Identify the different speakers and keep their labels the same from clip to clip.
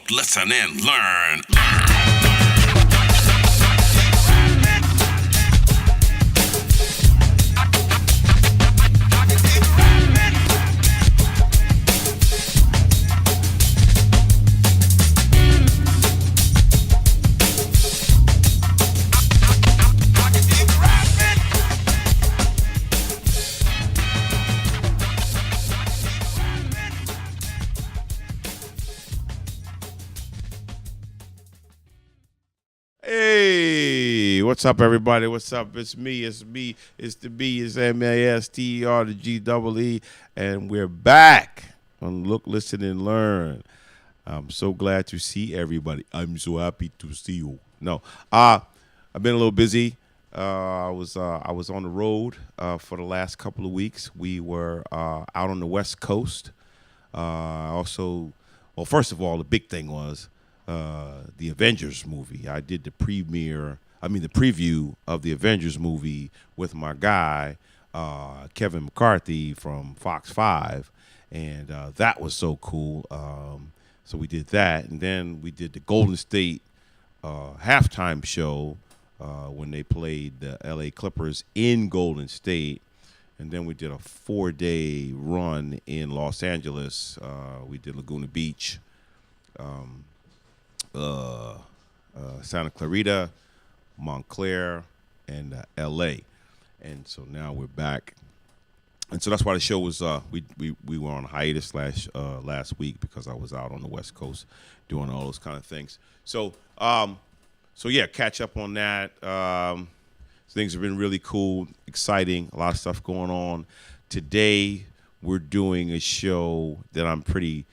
Speaker 1: Look, listen, and learn.
Speaker 2: Hey, what's up, everybody? What's up? It's me. It's the B. It's M-A-S-T-E-R, the G-double-E, and we're back on Look, Listen, and Learn. I'm so glad to see everybody. I'm so happy to see you. No, I've been a little busy. I was on the road for the last couple of weeks. We were out on the West Coast. First of all, the big thing was the Avengers movie. I did the preview of the Avengers movie with my guy, Kevin McCarthy from Fox 5, and that was so cool. So we did that, and then we did the Golden State halftime show when they played the LA Clippers in Golden State, and then we did a 4-day run in Los Angeles. We did Laguna Beach, Santa Clarita, Montclair, and L.A. And so now we're back. And so that's why the show was, we were on hiatus last week because I was out on the West Coast doing all those kind of things. So yeah, catch up on that. Things have been really cool, exciting, a lot of stuff going on. Today, we're doing a show that I'm pretty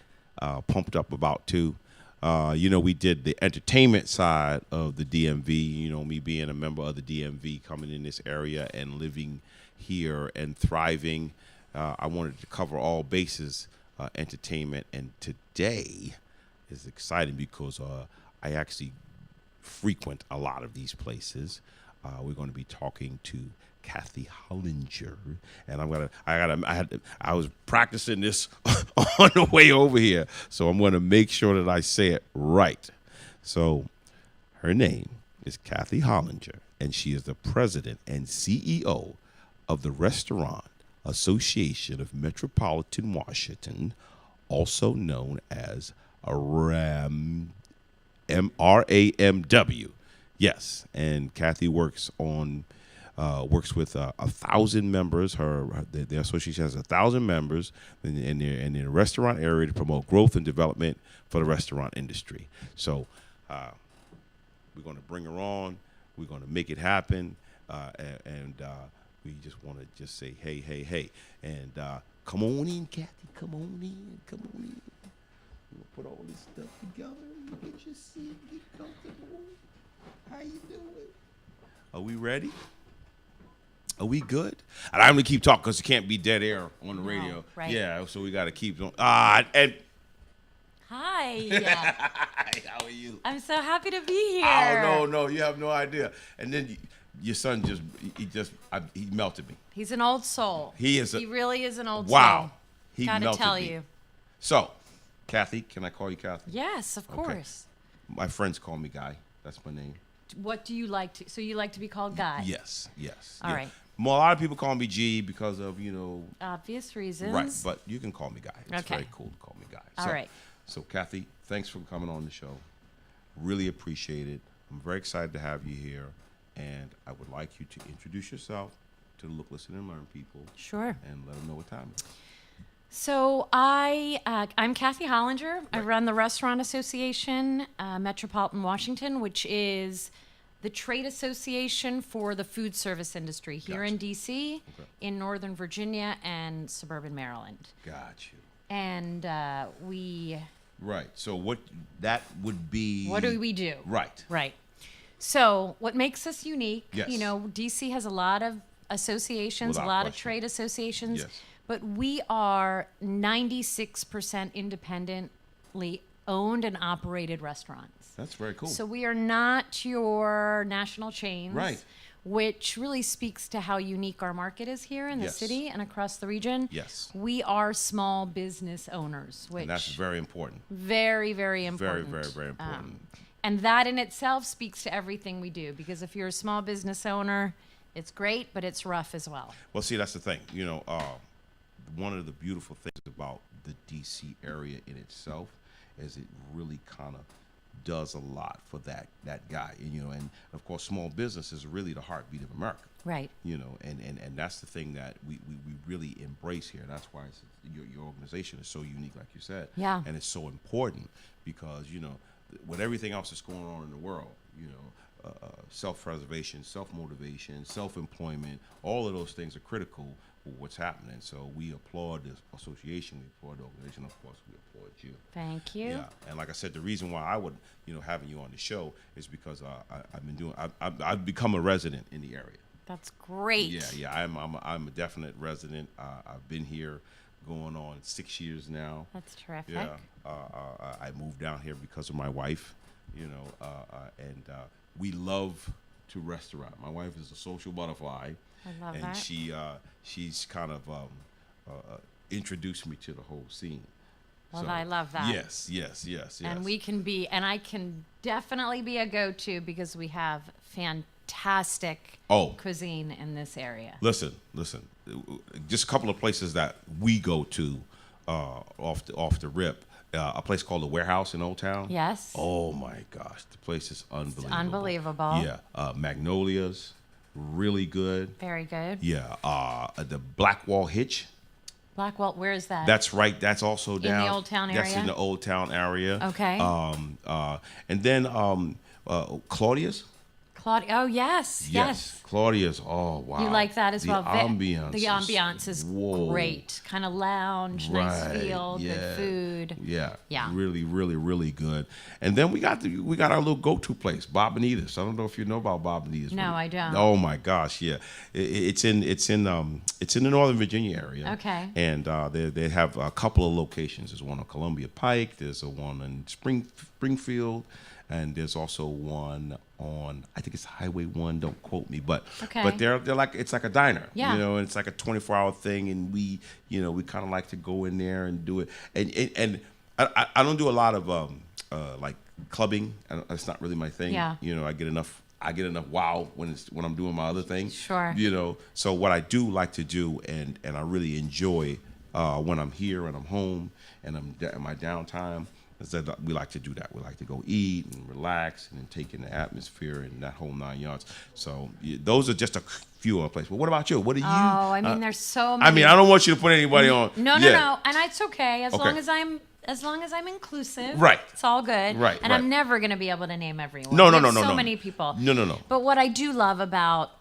Speaker 2: pumped up about, too. We did the entertainment side of the DMV, me being a member of the DMV, coming in this area and living here and thriving. I wanted to cover all bases, entertainment. And today is exciting because I actually frequent a lot of these places. We're going to be talking to Kathy Hollinger, and I was practicing this on the way over here, so I'm going to make sure that I say it right. So her name is Kathy Hollinger, and she is the president and CEO of the Restaurant Association of Metropolitan Washington, also known as RAMW. Yes, and Kathy works with 1,000 members. The association has 1,000 members in the restaurant area to promote growth and development for the restaurant industry. So we're going to bring her on. We're going to make it happen, and we just want to just say hey, and come on in, Kathy. Come on in. We'll put all this stuff together. You get your seat, get comfortable. How you doing? Are we ready? Are we good? And I'm going to keep talking because it can't be dead air on the radio.
Speaker 3: Right.
Speaker 2: Yeah, so we got to keep going.
Speaker 3: Hi.
Speaker 2: How are you?
Speaker 3: I'm so happy to be here.
Speaker 2: Oh, no, you have no idea. And then your son he melted me.
Speaker 3: He's an old soul.
Speaker 2: He
Speaker 3: really is an old soul.
Speaker 2: Wow. He
Speaker 3: Gotta
Speaker 2: melted
Speaker 3: tell
Speaker 2: me.
Speaker 3: you.
Speaker 2: So, Kathy, can I call you Kathy?
Speaker 3: Yes, of course.
Speaker 2: My friends call me Guy. That's my name.
Speaker 3: What do you like to? So you like to be called Guy?
Speaker 2: Yes.
Speaker 3: All right.
Speaker 2: Well, a lot of people call me G because of,
Speaker 3: obvious reasons.
Speaker 2: Right, but you can call me Guy. It's
Speaker 3: Okay.
Speaker 2: very cool to call me Guy.
Speaker 3: All right.
Speaker 2: So, Kathy, thanks for coming on the show. Really appreciate it. I'm very excited to have you here, and I would like you to introduce yourself to the Look, Listen, and Learn people.
Speaker 3: Sure.
Speaker 2: And let them know what time it is.
Speaker 3: So I'm Kathy Hollinger.
Speaker 2: Right.
Speaker 3: I run the Restaurant Association, Metropolitan Washington, which is the trade association for the food service industry here in D.C., in Northern Virginia, and suburban Maryland.
Speaker 2: Got you.
Speaker 3: And we...
Speaker 2: Right. So what that would be...
Speaker 3: What do we do?
Speaker 2: Right.
Speaker 3: Right. So what makes us unique,
Speaker 2: Yes.
Speaker 3: D.C. has a lot of associations,
Speaker 2: Without
Speaker 3: a lot
Speaker 2: question.
Speaker 3: of trade associations,
Speaker 2: Yes.
Speaker 3: but we are 96% independently owned and operated restaurants.
Speaker 2: That's very cool.
Speaker 3: So we are not your national chains.
Speaker 2: Right.
Speaker 3: which really speaks to how unique our market is here in the
Speaker 2: Yes.
Speaker 3: city and across the region.
Speaker 2: Yes.
Speaker 3: We are small business owners, which
Speaker 2: And that's very important.
Speaker 3: very, very
Speaker 2: Very,
Speaker 3: important.
Speaker 2: very, very important.
Speaker 3: And that in itself speaks to everything we do, because if you're a small business owner, it's great, but it's rough as well.
Speaker 2: Well, see, that's the thing. You know, one of the beautiful things about the D.C. area in itself is it really kind of does a lot for that guy. And, you know, and of course, small business is really the heartbeat of America.
Speaker 3: Right.
Speaker 2: You know, and that's the thing that we really embrace here. That's why your organization is so unique, like you said.
Speaker 3: Yeah.
Speaker 2: And it's so important because, you know, with everything else that's going on in the world, you know, self-preservation, self-motivation, self-employment, all of those things are critical for what's happening. So we applaud this association, we applaud the organization, of course, we applaud you.
Speaker 3: Thank you.
Speaker 2: Yeah, and like I said, the reason why I would, you know, having you on the show is because I've become a resident in the area.
Speaker 3: That's great.
Speaker 2: Yeah, I'm a definite resident. I've been here going on 6 years now.
Speaker 3: That's terrific.
Speaker 2: Yeah, I moved down here because of my wife, you know, and we love to restaurant. My wife is a social butterfly.
Speaker 3: I love
Speaker 2: and
Speaker 3: that.
Speaker 2: She's kind of introduced me to the whole scene.
Speaker 3: Well,
Speaker 2: So,
Speaker 3: I love that.
Speaker 2: Yes.
Speaker 3: And we can be, and I can definitely be a go-to because we have fantastic cuisine in this area.
Speaker 2: Listen. Just a couple of places that we go to off the rip. A place called the Warehouse in Old Town.
Speaker 3: Yes.
Speaker 2: Oh my gosh, the place is unbelievable.
Speaker 3: It's unbelievable.
Speaker 2: Yeah. Magnolias, really good.
Speaker 3: Very good.
Speaker 2: Yeah. The Blackwall Hitch.
Speaker 3: Blackwell, where is that?
Speaker 2: That's right. That's also down
Speaker 3: the Old Town
Speaker 2: That's
Speaker 3: area?
Speaker 2: in the Old Town area.
Speaker 3: Okay.
Speaker 2: And then Claudia's.
Speaker 3: Oh, yes.
Speaker 2: Claudia's. Oh, wow.
Speaker 3: You like that as well?
Speaker 2: The ambiance.
Speaker 3: The ambiance is
Speaker 2: whoa.
Speaker 3: great. Kind of lounge, nice
Speaker 2: Right,
Speaker 3: feel,
Speaker 2: yeah.
Speaker 3: good food.
Speaker 2: Yeah.
Speaker 3: Yeah.
Speaker 2: Really, really, really good. And then we got our little go-to place, Bob and Edith's. I don't know if you know about Bob and Edith's.
Speaker 3: No,
Speaker 2: but-
Speaker 3: I don't.
Speaker 2: Oh my gosh, yeah. It's in the Northern Virginia area.
Speaker 3: Okay.
Speaker 2: And they have a couple of locations. There's one on Columbia Pike. There's a one in Springfield. And there's also one on, I think it's Highway 1. Don't quote me, but they're like, it's like a diner,
Speaker 3: Yeah.
Speaker 2: you know, and it's like a 24-hour thing, and we kind of like to go in there and do it. And I don't do a lot of like clubbing. It's not really my thing.
Speaker 3: Yeah.
Speaker 2: You know, I get enough wow when I'm doing my other thing.
Speaker 3: Sure.
Speaker 2: You know, so what I do like to do, and I really enjoy when I'm here and I'm home and I'm in my downtime. That we like to do that. We like to go eat and relax and then take in the atmosphere and that whole 9 yards. So those are just a few of places. But what about you? What do you?
Speaker 3: Oh, I mean, there's so many.
Speaker 2: I mean, I don't want you to put anybody on.
Speaker 3: No,
Speaker 2: Yeah.
Speaker 3: and it's okay as
Speaker 2: Okay.
Speaker 3: long as I'm inclusive.
Speaker 2: Right.
Speaker 3: It's all good.
Speaker 2: Right,
Speaker 3: And
Speaker 2: right.
Speaker 3: I'm never going to be able to name everyone.
Speaker 2: No,
Speaker 3: We
Speaker 2: no,
Speaker 3: have
Speaker 2: no,
Speaker 3: So
Speaker 2: no.
Speaker 3: many people.
Speaker 2: No.
Speaker 3: But what I do love about,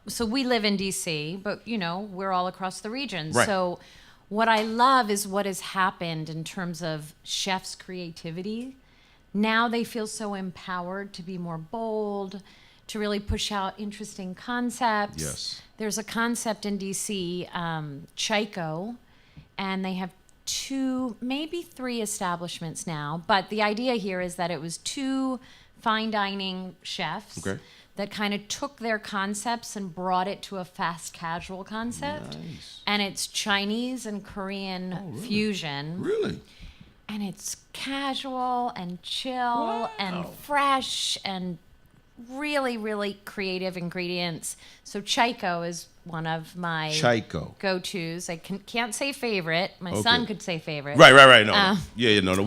Speaker 3: so we live in DC, but you know, we're all across the region.
Speaker 2: Right.
Speaker 3: So what I love is what has happened in terms of chefs' creativity. Now they feel so empowered to be more bold, to really push out interesting concepts.
Speaker 2: Yes.
Speaker 3: There's a concept in DC, Chico, and they have 2, maybe 3 establishments now. But the idea here is that it was 2 fine dining chefs
Speaker 2: Okay.
Speaker 3: that kind of took their concepts and brought it to a fast casual concept.
Speaker 2: Nice.
Speaker 3: And it's Chinese and Korean fusion.
Speaker 2: Really?
Speaker 3: And it's casual and chill
Speaker 2: Wow.
Speaker 3: and fresh and really, really creative ingredients. So Chico is one of my
Speaker 2: Chico.
Speaker 3: go-tos. I can't say favorite. My
Speaker 2: Okay.
Speaker 3: son could say favorite.
Speaker 2: Right. No. No.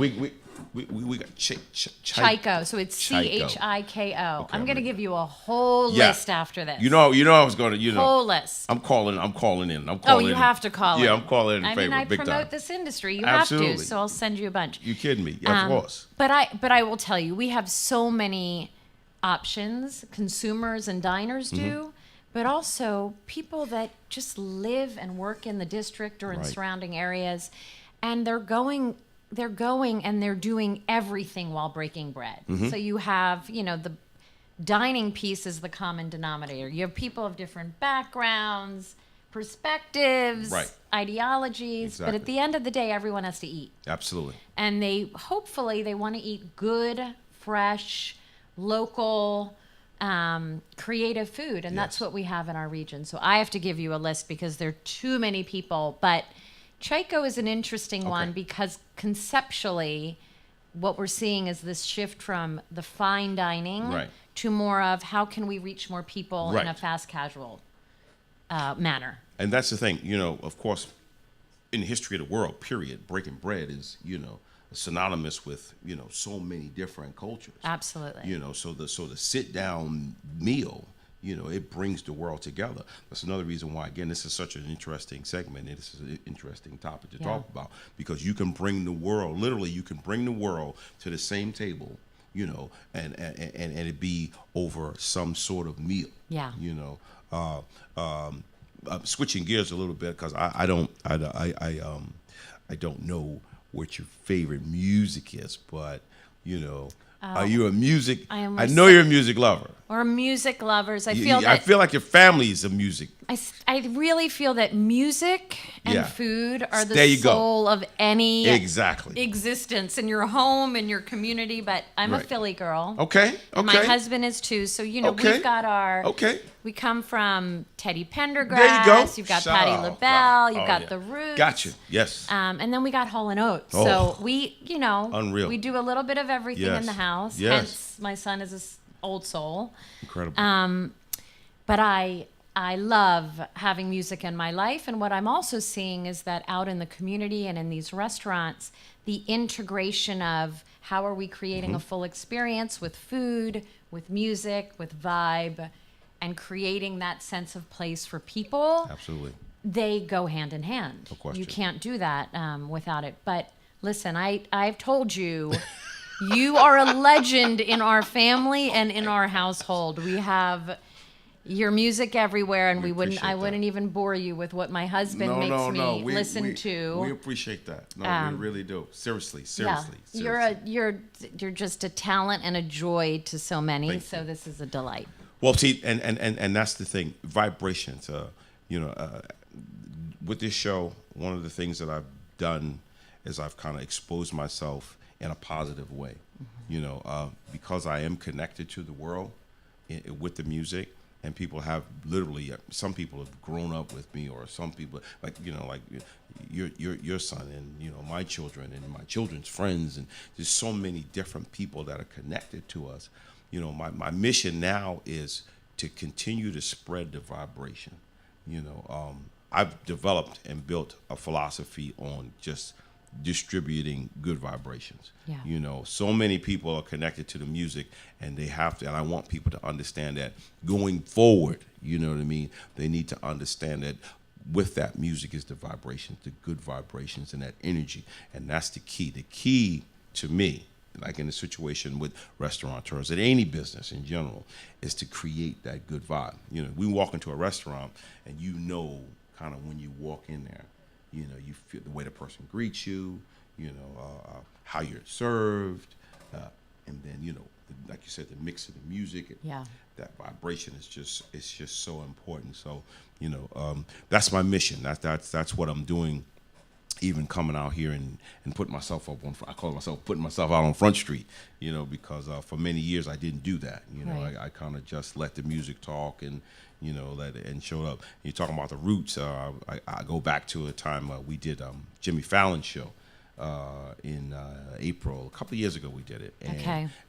Speaker 2: We got
Speaker 3: Chico. So it's
Speaker 2: Chico.
Speaker 3: Chiko.
Speaker 2: Okay,
Speaker 3: I'm
Speaker 2: I'm
Speaker 3: going to
Speaker 2: gonna-
Speaker 3: give you a whole
Speaker 2: Yeah.
Speaker 3: list after this.
Speaker 2: You know, I was going to, you know.
Speaker 3: Whole list.
Speaker 2: I'm calling in.
Speaker 3: Oh, you have to call it.
Speaker 2: Yeah, I'm calling in
Speaker 3: I
Speaker 2: favor,
Speaker 3: mean, I
Speaker 2: big
Speaker 3: promote
Speaker 2: time.
Speaker 3: this industry. You
Speaker 2: Absolutely.
Speaker 3: have to. So I'll send you a bunch.
Speaker 2: You kidding me? Yeah, of course.
Speaker 3: But I will tell you, we have so many options, consumers and diners
Speaker 2: Mm-hmm.
Speaker 3: do, but also people that just live and work in the district or in
Speaker 2: Right.
Speaker 3: surrounding areas, and they're going and they're doing everything while breaking bread.
Speaker 2: Mm-hmm.
Speaker 3: So you have, you know, the dining piece is the common denominator. You have people of different backgrounds, perspectives,
Speaker 2: Right.
Speaker 3: ideologies, but
Speaker 2: Exactly.
Speaker 3: at the end of the day, everyone has to eat.
Speaker 2: Absolutely.
Speaker 3: And hopefully they want to eat good, fresh, local creative food, and that's
Speaker 2: Yes.
Speaker 3: what we have in our region. So I have to give you a list because there are too many people. But Chico is an interesting one because conceptually, what we're seeing is this shift from the fine dining
Speaker 2: Right.
Speaker 3: to more of how can we reach more people in a
Speaker 2: Right.
Speaker 3: fast casual manner.
Speaker 2: And that's the thing, of course, in the history of the world, period, breaking bread is, synonymous with, so many different cultures.
Speaker 3: Absolutely.
Speaker 2: So the sit down meal, it brings the world together. That's another reason why, again, this is such an interesting segment. This is an interesting topic to talk about, because you can bring the world, literally, you can bring the world to the same table, and it be over some sort of meal.
Speaker 3: Yeah.
Speaker 2: Switching gears a little bit, because I don't know what your favorite music is, but are you a music? I know you're a music lover.
Speaker 3: We're music lovers. I
Speaker 2: I feel like your family is a music.
Speaker 3: I really feel that music and
Speaker 2: Yeah.
Speaker 3: food are
Speaker 2: There
Speaker 3: the
Speaker 2: you go.
Speaker 3: soul of any
Speaker 2: Exactly.
Speaker 3: existence in your home, in your community. But I'm a
Speaker 2: Right.
Speaker 3: Philly girl.
Speaker 2: Okay.
Speaker 3: And my husband is too. So,
Speaker 2: Okay.
Speaker 3: we've got our.
Speaker 2: Okay.
Speaker 3: We come from Teddy Pendergrass.
Speaker 2: There you go.
Speaker 3: You've got
Speaker 2: Shout
Speaker 3: Patti
Speaker 2: out.
Speaker 3: LaBelle. You've
Speaker 2: Oh,
Speaker 3: got
Speaker 2: yeah.
Speaker 3: The Roots.
Speaker 2: Gotcha. Yes.
Speaker 3: And then we got Hall & Oates.
Speaker 2: Oh.
Speaker 3: So we,
Speaker 2: Unreal.
Speaker 3: we do a little bit of everything
Speaker 2: Yes.
Speaker 3: in the house.
Speaker 2: Yes.
Speaker 3: Hence, my son is an old soul.
Speaker 2: Incredible.
Speaker 3: But I love having music in my life. And what I'm also seeing is that out in the community and in these restaurants, the integration of how are we creating a full experience with food, with music, with vibe, and creating that sense of place for people.
Speaker 2: Absolutely.
Speaker 3: They go hand in hand.
Speaker 2: No question.
Speaker 3: You can't do that without it. But listen, I've told you, you are a legend in our family and in our household. We have your music everywhere, and I
Speaker 2: appreciate
Speaker 3: wouldn't even bore you with what my husband makes me listen to.
Speaker 2: We appreciate that. No, we really do. Seriously.
Speaker 3: Yeah, you're just a talent and a joy to so many.
Speaker 2: Thank
Speaker 3: So
Speaker 2: you.
Speaker 3: this is a delight.
Speaker 2: Well, see, and that's the thing. Vibrations. With this show, one of the things that I've done is I've kind of exposed myself in a positive way. Because I am connected to the world with the music, and people have literally, some people have grown up with me, or some people like your son and my children and my children's friends, and there's so many different people that are connected to us. My mission now is to continue to spread the vibration. I've developed and built a philosophy on just distributing good vibrations.
Speaker 3: Yeah.
Speaker 2: So many people are connected to the music, and they have to, and I want people to understand that going forward, you know what I mean? They need to understand that with that music is the vibrations, the good vibrations, and that energy. And that's the key. The key to me, like in a situation with restaurateurs, at any business in general, is to create that good vibe. We walk into a restaurant, and kind of when you walk in there, you feel the way the person greets you, how you're served, and then like you said, the mix of the music.
Speaker 3: Yeah.
Speaker 2: That vibration is just so important. So that's my mission. That's what I'm doing. Even coming out here and putting myself up on, I call myself putting myself out on Front Street, because for many years I didn't do that.
Speaker 3: Right.
Speaker 2: I kind of just let the music talk and let it and showed up. You're talking about the Roots. I go back to a time we did Jimmy Fallon's show in April. A couple of years ago we did it,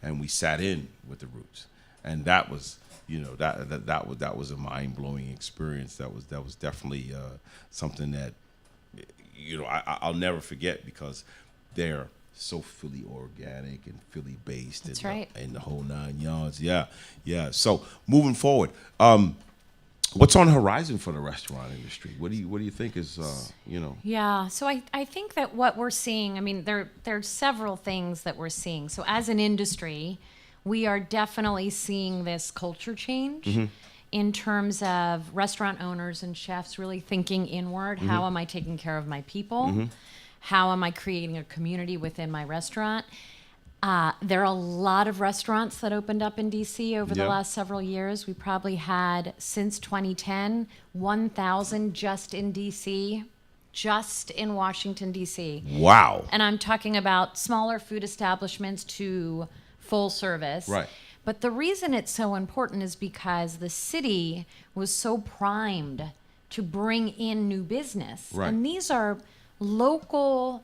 Speaker 2: and we sat in with the Roots, and that was that was a mind blowing experience. That was definitely something that I'll never forget, because they're so Philly organic and Philly based.
Speaker 3: That's
Speaker 2: and,
Speaker 3: right.
Speaker 2: And the whole 9 yards. Yeah. So moving forward, what's on the horizon for the restaurant industry? What do you think is
Speaker 3: Yeah, so I think that what we're seeing, there are several things that we're seeing. So as an industry, we are definitely seeing this culture change in terms of restaurant owners and chefs really thinking inward. How am I taking care of my people? How am I creating a community within my restaurant? There are a lot of restaurants that opened up in DC over the last several years. We probably had, since 2010, 1,000 just in DC, just in Washington, DC.
Speaker 2: Wow.
Speaker 3: And I'm talking about smaller food establishments to full service.
Speaker 2: Right.
Speaker 3: But the reason it's so important is because the city was so primed to bring in new business.
Speaker 2: Right.
Speaker 3: And these are local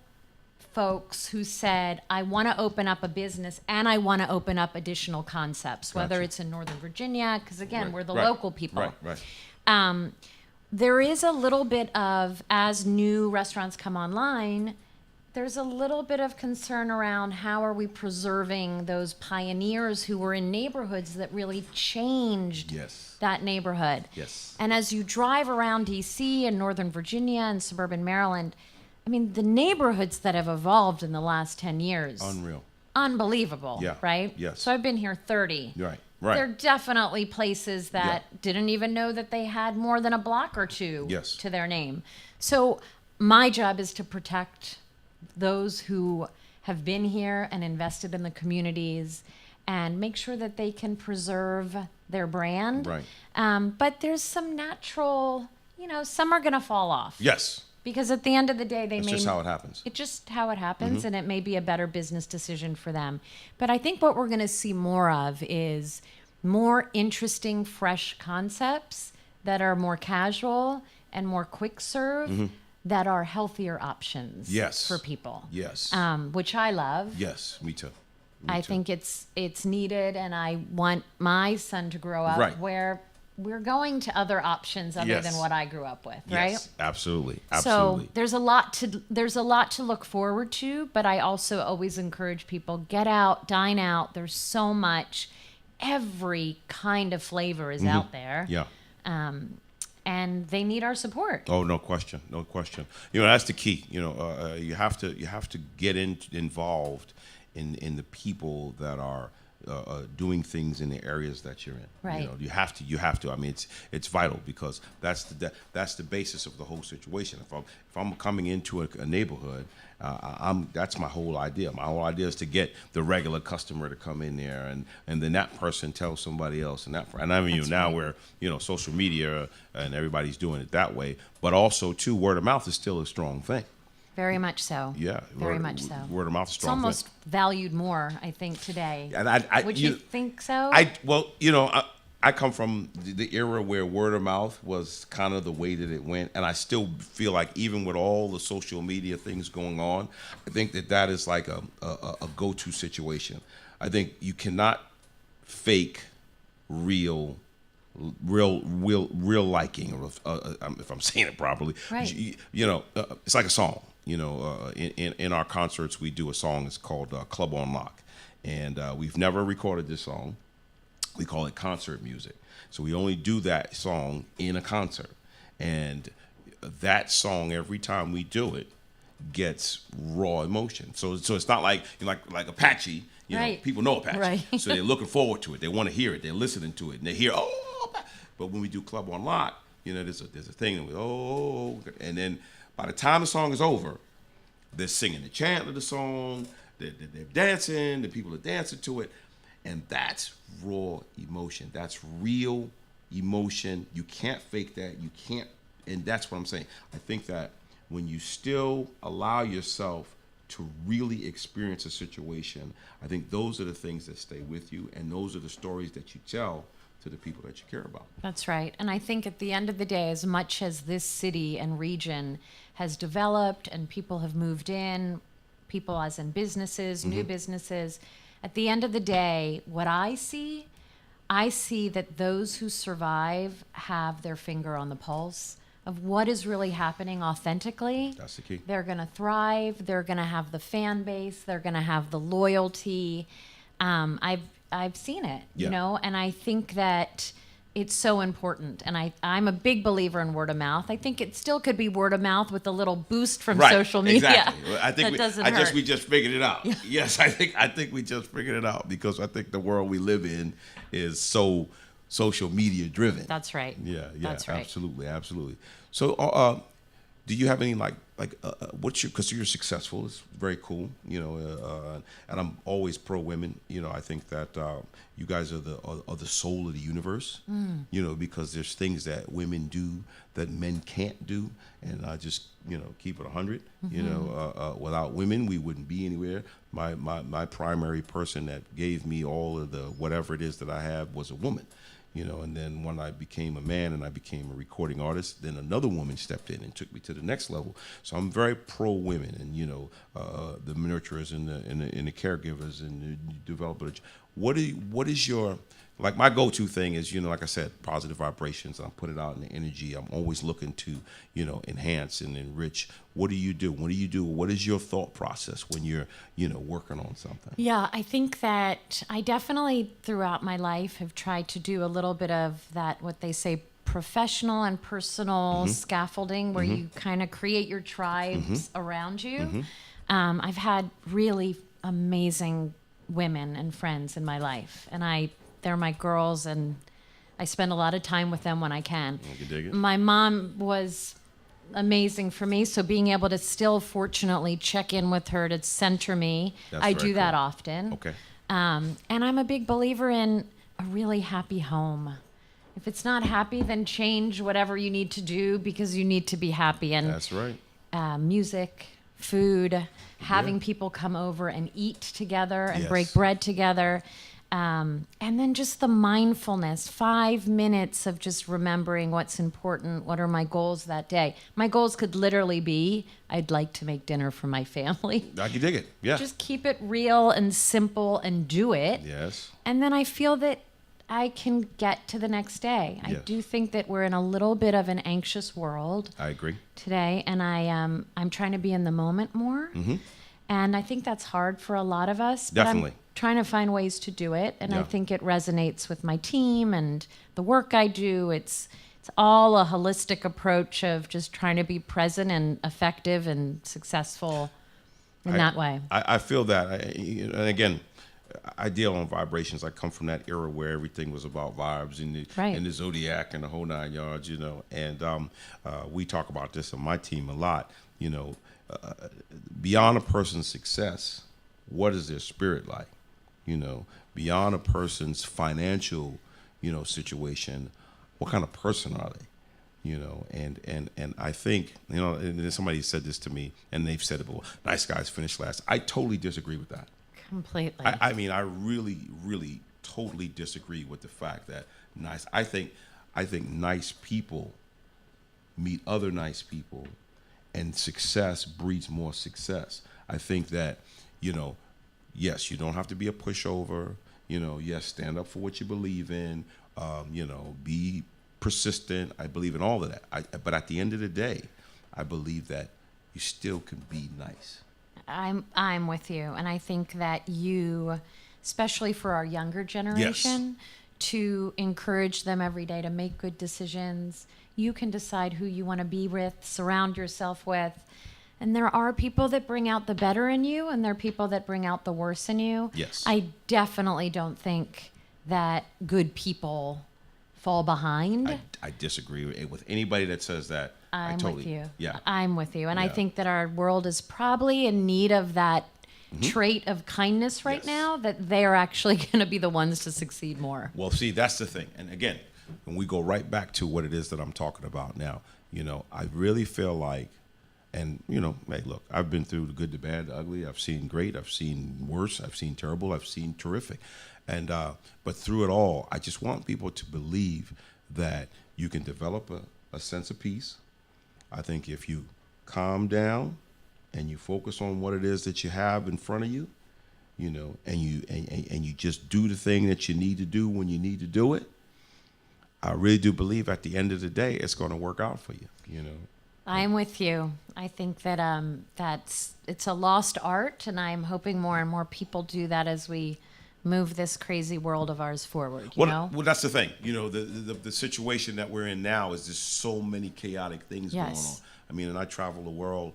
Speaker 3: folks who said, I want to open up a business and I want to open up additional concepts, whether
Speaker 2: Gotcha.
Speaker 3: it's in Northern Virginia, because again,
Speaker 2: Right,
Speaker 3: we're the
Speaker 2: right,
Speaker 3: local people.
Speaker 2: Right.
Speaker 3: There is a little bit of, as new restaurants come online, there's a little bit of concern around how are we preserving those pioneers who were in neighborhoods that really changed
Speaker 2: Yes.
Speaker 3: that neighborhood.
Speaker 2: Yes.
Speaker 3: And as you drive around DC and Northern Virginia and suburban Maryland, I mean, the neighborhoods that have evolved in the last 10 years,
Speaker 2: Unreal.
Speaker 3: unbelievable,
Speaker 2: Yeah.
Speaker 3: right?
Speaker 2: Yes.
Speaker 3: So I've been here 30.
Speaker 2: Right. Right.
Speaker 3: There are definitely places that
Speaker 2: Yeah.
Speaker 3: didn't even know that they had more than a block or two
Speaker 2: Yes.
Speaker 3: to their name. So my job is to protect those who have been here and invested in the communities and make sure that they can preserve their brand.
Speaker 2: Right.
Speaker 3: But there's some natural, some are going to fall off.
Speaker 2: Yes.
Speaker 3: Because at the end of the day,
Speaker 2: That's just how it happens.
Speaker 3: It's just how it happens,
Speaker 2: Mm-hmm.
Speaker 3: and it may be a better business decision for them. But I think what we're going to see more of is more interesting, fresh concepts that are more casual and more quick serve that are healthier options
Speaker 2: Mm-hmm. Yes.
Speaker 3: for people.
Speaker 2: Yes.
Speaker 3: Which I love.
Speaker 2: Yes. Me too.
Speaker 3: I think it's needed, and I want my son to grow up
Speaker 2: Right.
Speaker 3: where we're going to other options other
Speaker 2: Yes.
Speaker 3: than what I grew up with, right?
Speaker 2: Yes. Absolutely.
Speaker 3: So
Speaker 2: Absolutely.
Speaker 3: there's a lot to look forward to, but I also always encourage people, get out, dine out. There's so much, every kind of flavor is out there.
Speaker 2: Yeah.
Speaker 3: And they need our support.
Speaker 2: Oh, no question, no question. That's the key. You have to get involved in the people that are doing things in the areas that you're in.
Speaker 3: Right.
Speaker 2: You have to. I mean, it's vital because that's the basis of the whole situation. If I'm coming into a neighborhood, that's my whole idea. My whole idea is to get the regular customer to come in there, and then that person tells somebody else, and I mean,
Speaker 3: That's
Speaker 2: now
Speaker 3: right.
Speaker 2: we're social media and everybody's doing it that way, but also too, word of mouth is still a strong thing.
Speaker 3: Very much so.
Speaker 2: Yeah,
Speaker 3: Very much so.
Speaker 2: Word of mouth is a
Speaker 3: It's
Speaker 2: strong
Speaker 3: almost
Speaker 2: thing.
Speaker 3: valued more, I think, today.
Speaker 2: And I
Speaker 3: Would you think so?
Speaker 2: I come from the era where word of mouth was kind of the way that it went, and I still feel like even with all the social media things going on, I think that is like a go-to situation. I think you cannot fake real liking, or if I'm saying it properly.
Speaker 3: Right.
Speaker 2: It's like a song. In our concerts, we do a song. It's called Club on Lock, and we've never recorded this song. We call it concert music. So we only do that song in a concert, and that song, every time we do it, gets raw emotion. So it's not like Apache.
Speaker 3: Right.
Speaker 2: People know Apache,
Speaker 3: Right.
Speaker 2: so they're looking forward to it. They want to hear it. They're listening to it, and they hear But when we do Club on Lock, there's a thing that and then by the time the song is over, they're singing the chant of the song, they're dancing, the people are dancing to it, and that's raw emotion. That's real emotion. You can't fake that. You can't, and that's what I'm saying. I think that when you still allow yourself to really experience a situation, I think those are the things that stay with you, and those are the stories that you tell to the people that you care about.
Speaker 3: That's right. And I think at the end of the day, as much as this city and region has developed and people have moved in, people as in businesses, new businesses, at the end of the day, what I see that those who survive have their finger on the pulse of what is really happening authentically.
Speaker 2: That's the key.
Speaker 3: They're going to thrive. They're going to have the fan base. They're going to have the loyalty. I've seen it,
Speaker 2: Yeah.
Speaker 3: and I think that it's so important. And I'm a big believer in word of mouth. I think it still could be word of mouth with a little boost from
Speaker 2: Right,
Speaker 3: social media.
Speaker 2: Exactly. I think
Speaker 3: that doesn't hurt.
Speaker 2: we just figured it out. Yes, I think we just figured it out because I think the world we live in is so social media driven.
Speaker 3: That's right.
Speaker 2: Yeah,
Speaker 3: That's right.
Speaker 2: absolutely. So do you have any what's your, because you're successful, it's very cool, and I'm always pro women. I think that you guys are the soul of the universe, because there's things that women do that men can't do, and I just keep it 100. Without women we wouldn't be anywhere. My primary person that gave me all of the whatever it is that I have was a woman. And then when I became a man and I became a recording artist, then another woman stepped in and took me to the next level. So I'm very pro women, and the nurturers and the caregivers and the developers. What is your, like, my go-to thing is, like I said, positive vibrations. I put it out in the energy. I'm always looking to, enhance and enrich. What do you do? What do you do? What is your thought process when you're, working on something?
Speaker 3: Yeah, I think that I definitely throughout my life have tried to do a little bit of that, what they say, professional and personal scaffolding, where you kind of create your tribes around you. I've had really amazing women and friends in my life, and they're my girls, and I spend a lot of time with them when I can.
Speaker 2: I can dig it.
Speaker 3: My mom was amazing for me, so being able to still fortunately check in with her to center me, I do that often.
Speaker 2: Okay.
Speaker 3: And I'm a big believer in a really happy home. If it's not happy, then change whatever you need to do, because you need to be happy. And
Speaker 2: That's right.
Speaker 3: Music, food, having people come over and eat together and
Speaker 2: Yes.
Speaker 3: break bread together. And then just the mindfulness, 5 minutes of just remembering what's important. What are my goals that day? My goals could literally be, I'd like to make dinner for my family.
Speaker 2: I can dig it. Yeah.
Speaker 3: Just keep it real and simple and do it.
Speaker 2: Yes.
Speaker 3: And then I feel that I can get to the next day. I
Speaker 2: Yes.
Speaker 3: do think that we're in a little bit of an anxious world
Speaker 2: I agree.
Speaker 3: today, and I'm trying to be in the moment more. And I think that's hard for a lot of us. But
Speaker 2: Definitely.
Speaker 3: I'm trying to find ways to do it, and I
Speaker 2: Yeah.
Speaker 3: think it resonates with my team and the work I do. It's all a holistic approach of just trying to be present and effective and successful in that way.
Speaker 2: I feel that, and again, I deal on vibrations. I come from that era where everything was about vibes and the zodiac and the whole 9 yards, And we talk about this on my team a lot. Beyond a person's success, what is their spirit like? Beyond a person's financial, situation, what kind of person are they? And I think, and then somebody said this to me, and they've said it before, nice guys finish last. I totally disagree with that.
Speaker 3: Completely.
Speaker 2: I mean, I really, really, totally disagree with the fact that I think nice people meet other nice people, and success breeds more success. I think that, yes, you don't have to be a pushover. Yes, stand up for what you believe in. Be persistent. I believe in all of that. But at the end of the day, I believe that you still can be nice.
Speaker 3: I'm with you, and I think that you, especially for our younger generation, to encourage them every day to make good decisions. You can decide who you want to be with, surround yourself with, and there are people that bring out the better in you, and there are people that bring out the worse in you.
Speaker 2: Yes.
Speaker 3: I definitely don't think that good people fall behind.
Speaker 2: I disagree with anybody that says that.
Speaker 3: I'm
Speaker 2: totally,
Speaker 3: with you.
Speaker 2: Yeah.
Speaker 3: I'm with you. And I
Speaker 2: Yeah.
Speaker 3: think that our world is probably in need of that trait of kindness right
Speaker 2: Yes.
Speaker 3: now, that they are actually going to be the ones to succeed more.
Speaker 2: Well, see, that's the thing. And again, when we go right back to what it is that I'm talking about now, I really feel like, and, hey, look, I've been through the good, the bad, the ugly. I've seen great. I've seen worse. I've seen terrible. I've seen terrific. And, but through it all, I just want people to believe that you can develop a sense of peace. I think if you calm down and you focus on what it is that you have in front of you, and you just do the thing that you need to do when you need to do it, I really do believe at the end of the day, it's going to work out for you,
Speaker 3: I'm with you. I think that it's a lost art, and I'm hoping more and more people do that as we move this crazy world of ours forward.
Speaker 2: Well, that's the thing. The situation that we're in now is just so many chaotic things going on. I mean, and I travel the world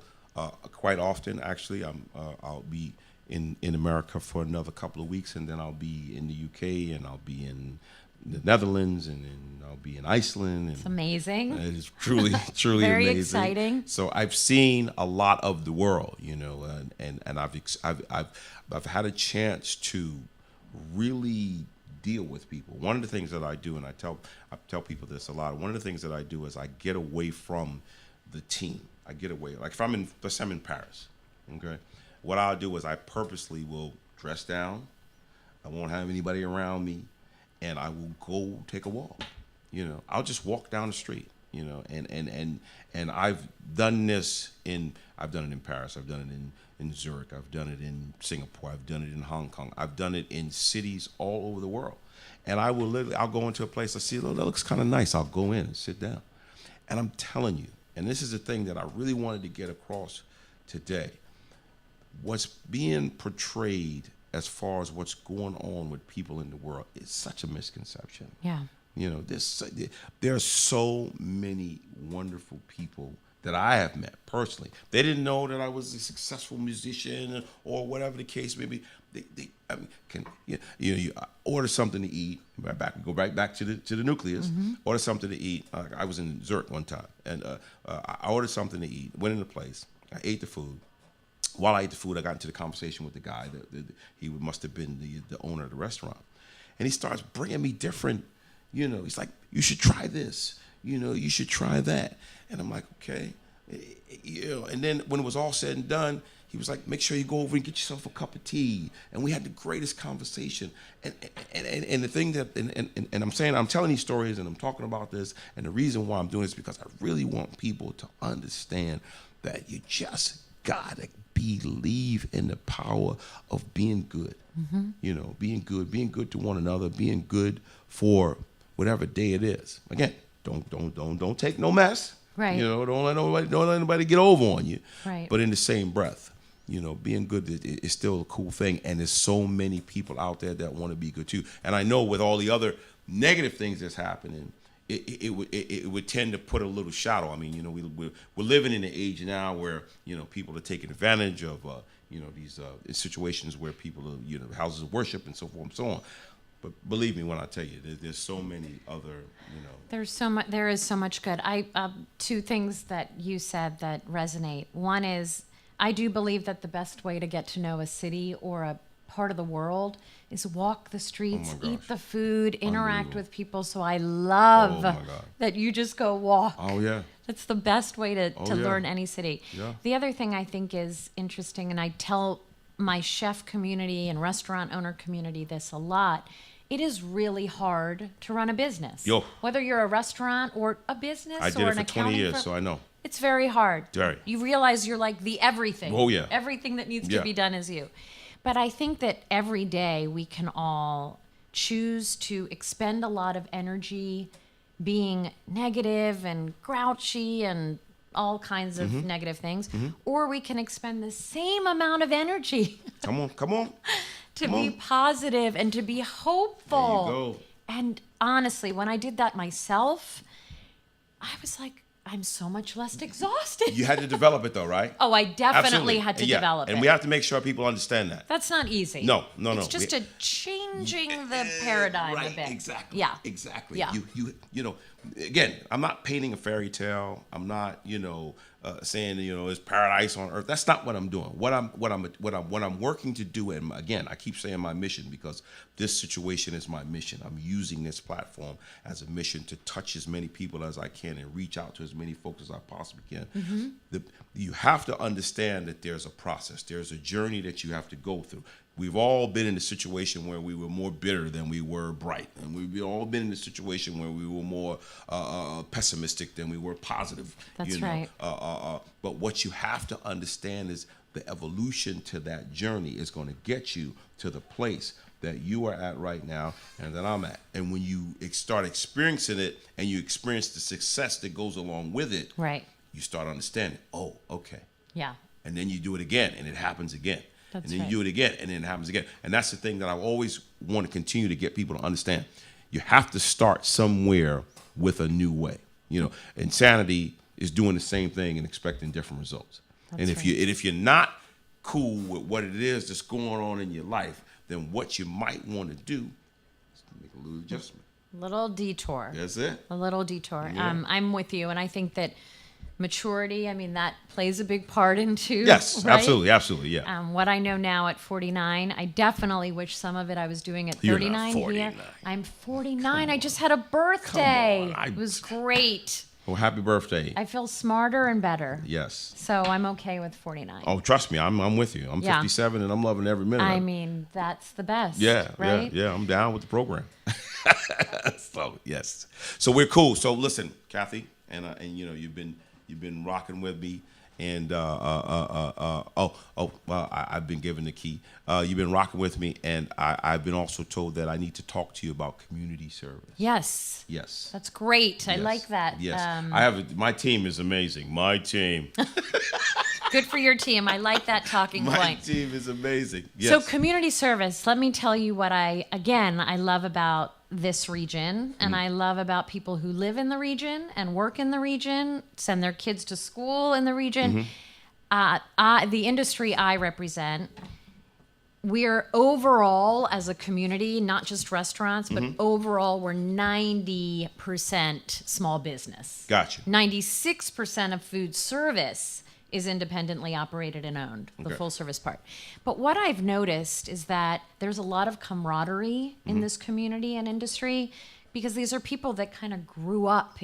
Speaker 2: quite often. Actually, I'll be in America for another couple of weeks, and then I'll be in the UK, and I'll be in the Netherlands, and then I'll be in Iceland.
Speaker 3: It's amazing.
Speaker 2: It is truly, truly
Speaker 3: Very
Speaker 2: amazing.
Speaker 3: exciting.
Speaker 2: So I've seen a lot of the world, and I've had a chance to really deal with people. One of the things that I do, and I tell people this a lot. One of the things that I do is I get away from the team. I get away. Like if let's say I'm in Paris, okay. What I'll do is I purposely will dress down. I won't have anybody around me, and I will go take a walk. I'll just walk down the street. And I've done this I've done it in Paris. I've done it in Zurich. I've done it in Singapore. I've done it in Hong Kong. I've done it in cities all over the world. And I'll go into a place, I see, oh, that looks kind of nice. I'll go in and sit down. And I'm telling you, and this is the thing that I really wanted to get across today, what's being portrayed as far as what's going on with people in the world is such a misconception.
Speaker 3: Yeah.
Speaker 2: There are so many wonderful people that I have met personally. They didn't know that I was a successful musician or whatever the case may be. You order something to eat. Go right back to the nucleus. Mm-hmm. Order something to eat. I was in Zurich one time, and I ordered something to eat. Went in the place. I ate the food. While I ate the food, I got into the conversation with the guy. He must have been the owner of the restaurant, and he starts bringing me different. He's like, you should try this. You should try that. And I'm like, okay. And then when it was all said and done, he was like, make sure you go over and get yourself a cup of tea. And we had the greatest conversation. And the thing that, and I'm telling these stories and I'm talking about this. And the reason why I'm doing this is because I really want people to understand that you just gotta believe in the power of being good. Mm-hmm. Being good to one another, being good for whatever day it is. Again, don't take no mess.
Speaker 3: Right.
Speaker 2: Don't let anybody get over on you.
Speaker 3: Right.
Speaker 2: But in the same breath, being good is still a cool thing. And there's so many people out there that want to be good too. And I know with all the other negative things that's happening, it would tend to put a little shadow. I mean, we're living in an age now where people are taking advantage of these situations where people are houses of worship and so forth and so on. But believe me when I tell you, there's so many other,
Speaker 3: There is so much good. Two things that you said that resonate. One is, I do believe that the best way to get to know a city or a part of the world is walk the streets, eat the food, interact with people. So I love that you just go walk.
Speaker 2: Oh, yeah.
Speaker 3: That's the best way to learn any city.
Speaker 2: Yeah.
Speaker 3: The other thing I think is interesting, and I tell my chef community and restaurant owner community this a lot, it is really hard to run a business. Whether you're a restaurant or a business
Speaker 2: I did
Speaker 3: or
Speaker 2: it
Speaker 3: an
Speaker 2: for 20 years,
Speaker 3: firm,
Speaker 2: so I know.
Speaker 3: It's very hard.
Speaker 2: Very.
Speaker 3: You realize you're like the everything.
Speaker 2: Oh, yeah.
Speaker 3: Everything that needs to be done is you. But I think that every day we can all choose to expend a lot of energy being negative and grouchy and all kinds of negative things, or we can expend the same amount of energy.
Speaker 2: Come on.
Speaker 3: to be positive and to be hopeful.
Speaker 2: There you go.
Speaker 3: And honestly, when I did that myself, I was like, I'm so much less exhausted.
Speaker 2: You had to develop it though, right?
Speaker 3: Oh, I definitely
Speaker 2: Absolutely.
Speaker 3: had to develop it.
Speaker 2: And we have to make sure people understand that.
Speaker 3: That's not easy.
Speaker 2: No.
Speaker 3: It's just a changing the paradigm
Speaker 2: right,
Speaker 3: a bit.
Speaker 2: Exactly.
Speaker 3: Yeah.
Speaker 2: Exactly.
Speaker 3: Yeah.
Speaker 2: Again, I'm not painting a fairy tale. I'm not, saying it's paradise on earth. That's not what I'm doing. What I'm working to do, and again, I keep saying my mission because this situation is my mission. I'm using this platform as a mission to touch as many people as I can and reach out to as many folks as I possibly can. Mm-hmm. You have to understand that there's a process. There's a journey that you have to go through. We've all been in a situation where we were more bitter than we were bright. And we've all been in a situation where we were more pessimistic than we were positive.
Speaker 3: That's right.
Speaker 2: But what you have to understand is the evolution to that journey is going to get you to the place that you are at right now and that I'm at. And when you start experiencing it and you experience the success that goes along with it,
Speaker 3: right,
Speaker 2: you start understanding, oh, okay.
Speaker 3: Yeah.
Speaker 2: And then you do it again and it happens again.
Speaker 3: That's
Speaker 2: and then
Speaker 3: right.
Speaker 2: you do it again, and then it happens again. And that's the thing that I always want to continue to get people to understand. You have to start somewhere with a new way. Insanity is doing the same thing and expecting different results.
Speaker 3: That's
Speaker 2: and
Speaker 3: right.
Speaker 2: if you're not cool with what it is that's going on in your life, then what you might want to do is make a little adjustment.
Speaker 3: Little detour.
Speaker 2: That's it.
Speaker 3: A little detour.
Speaker 2: Yeah.
Speaker 3: I'm with you, and I think that maturity, I mean, that plays a big part into
Speaker 2: Yes,
Speaker 3: right?
Speaker 2: absolutely, yeah.
Speaker 3: What I know now at 49, I definitely wish some of it I was doing at
Speaker 2: You're not
Speaker 3: 39 here.
Speaker 2: 49.
Speaker 3: I'm 49. I just had a birthday.
Speaker 2: Come on,
Speaker 3: It was great.
Speaker 2: Well, happy birthday.
Speaker 3: I feel smarter and better.
Speaker 2: Yes.
Speaker 3: So I'm okay with 49.
Speaker 2: Oh, trust me, I'm with you. I'm
Speaker 3: Yeah.
Speaker 2: 57 and I'm loving every minute.
Speaker 3: I mean, that's the best.
Speaker 2: Yeah,
Speaker 3: right?
Speaker 2: yeah. I'm down with the program. So yes, so we're cool. So listen, Kathy, and you know you've been rocking with me, and I've been given the key. You've been rocking with me, and I've been also told that I need to talk to you about community service.
Speaker 3: Yes.
Speaker 2: Yes.
Speaker 3: That's great. I
Speaker 2: Yes.
Speaker 3: like that.
Speaker 2: Yes, I have. My team is amazing. My team.
Speaker 3: Good for your team. I like that talking
Speaker 2: My
Speaker 3: point.
Speaker 2: team is amazing. Yes.
Speaker 3: So community service, let me tell you what I love about this region, and I love about people who live in the region and work in the region, send their kids to school in the region. The industry I represent, we're overall as a community, not just restaurants, but overall we're 90% small business.
Speaker 2: Gotcha.
Speaker 3: 96% of food service is independently operated and owned, the
Speaker 2: Okay.
Speaker 3: full service part. But what I've noticed is that there's a lot of camaraderie in this community and industry because these are people that kind of grew up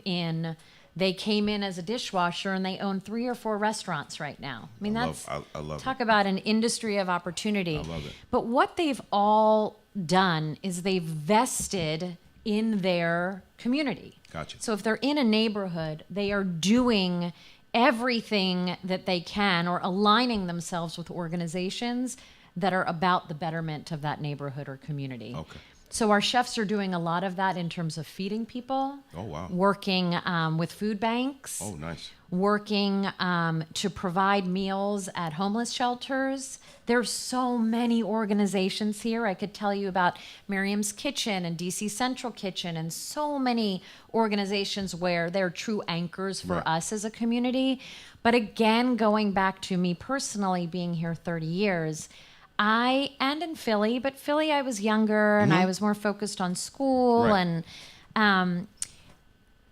Speaker 3: they came in as a dishwasher and they own 3 or 4 restaurants right now. I mean,
Speaker 2: I
Speaker 3: that's,
Speaker 2: love
Speaker 3: talk about an industry of opportunity.
Speaker 2: I love it.
Speaker 3: But what they've all done is they've vested in their community.
Speaker 2: Gotcha.
Speaker 3: So if they're in a neighborhood, they are doing everything that they can or aligning themselves with organizations that are about the betterment of that neighborhood or community.
Speaker 2: Okay.
Speaker 3: So our chefs are doing a lot of that in terms of feeding people.
Speaker 2: Oh, wow.
Speaker 3: Working with food banks.
Speaker 2: Oh, nice.
Speaker 3: Working to provide meals at homeless shelters. There's so many organizations here. I could tell you about Miriam's Kitchen and DC Central Kitchen and so many organizations where they're true anchors for
Speaker 2: Right.
Speaker 3: us as a community. But again, going back to me personally being here 30 years, and in Philly, but Philly I was younger and I was more focused on school
Speaker 2: Right.
Speaker 3: and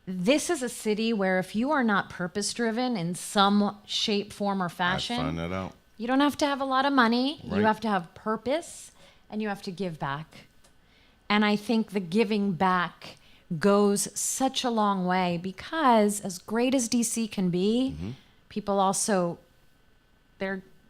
Speaker 3: this is a city where if you are not purpose driven in some shape, form, or
Speaker 2: I
Speaker 3: fashion,
Speaker 2: find that out.
Speaker 3: you don't have to have a lot of money.
Speaker 2: Right.
Speaker 3: You have to have purpose and you have to give back. And I think the giving back goes such a long way because as great as DC can be, people also,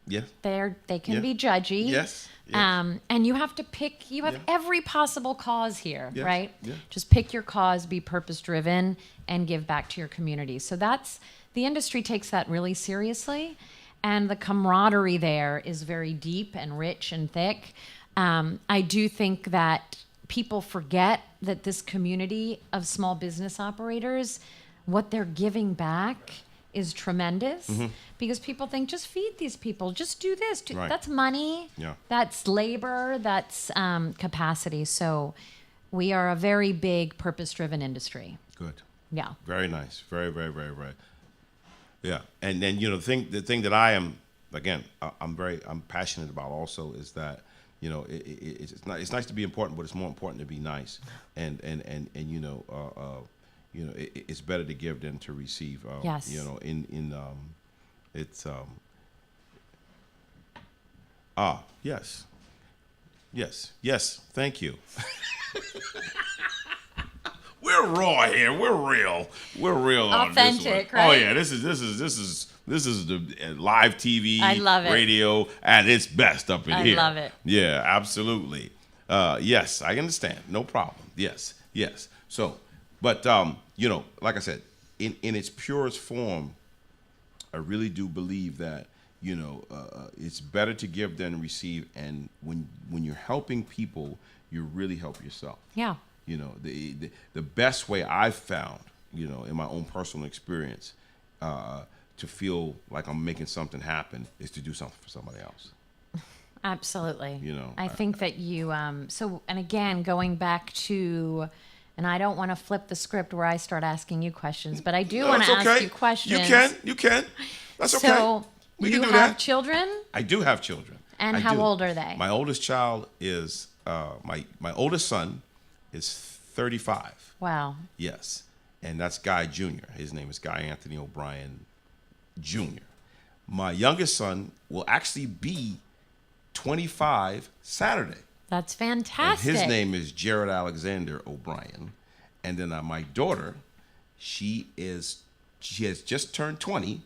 Speaker 2: Yeah.
Speaker 3: they can
Speaker 2: Yeah.
Speaker 3: be judgy.
Speaker 2: Yes. Yes.
Speaker 3: And you have to pick, you have
Speaker 2: Yeah.
Speaker 3: every possible cause here,
Speaker 2: Yes.
Speaker 3: right?
Speaker 2: Yeah.
Speaker 3: Just pick your cause, be purpose driven, and give back to your community. So the industry takes that really seriously. And the camaraderie there is very deep and rich and thick. I do think that people forget that this community of small business operators, what they're giving back is tremendous because people think just feed these people, just do this.
Speaker 2: Right.
Speaker 3: That's money.
Speaker 2: Yeah.
Speaker 3: That's labor. That's capacity. So we are a very big purpose-driven industry.
Speaker 2: Good.
Speaker 3: Yeah.
Speaker 2: Very nice. Very, very, very, very. Yeah. And then the thing that I am again I'm passionate about also is that it's nice to be important, but it's more important to be nice. And it's better to give than to receive.
Speaker 3: Yes.
Speaker 2: Yes. Thank you. We're raw here. We're real. We're real.
Speaker 3: Authentic,
Speaker 2: on this one. Oh
Speaker 3: right?
Speaker 2: yeah, this is the live TV,
Speaker 3: I love it.
Speaker 2: radio at its best up in here.
Speaker 3: I love it.
Speaker 2: Yeah, absolutely. Yes, I understand. No problem. Yes. So, but like I said, in its purest form, I really do believe that it's better to give than receive, and when you're helping people, you really help yourself.
Speaker 3: Yeah.
Speaker 2: The best way I've found, in my own personal experience, to feel like I'm making something happen is to do something for somebody else.
Speaker 3: Absolutely. I
Speaker 2: I
Speaker 3: think that you, and again, going back to, and I don't want to flip the script where I start asking you questions, but I do want to ask you questions.
Speaker 2: You can. That's okay.
Speaker 3: So
Speaker 2: We
Speaker 3: you
Speaker 2: can do
Speaker 3: have
Speaker 2: that.
Speaker 3: children?
Speaker 2: I do have children.
Speaker 3: And
Speaker 2: I
Speaker 3: how
Speaker 2: do.
Speaker 3: old are they?
Speaker 2: My oldest child is my oldest son is 35.
Speaker 3: Wow.
Speaker 2: Yes. And that's Guy Jr. His name is Guy Anthony O'Brien Jr. My youngest son will actually be 25 Saturday.
Speaker 3: That's
Speaker 2: And
Speaker 3: fantastic.
Speaker 2: his name is Jared Alexander O'Brien. And then my daughter, she has just turned 20,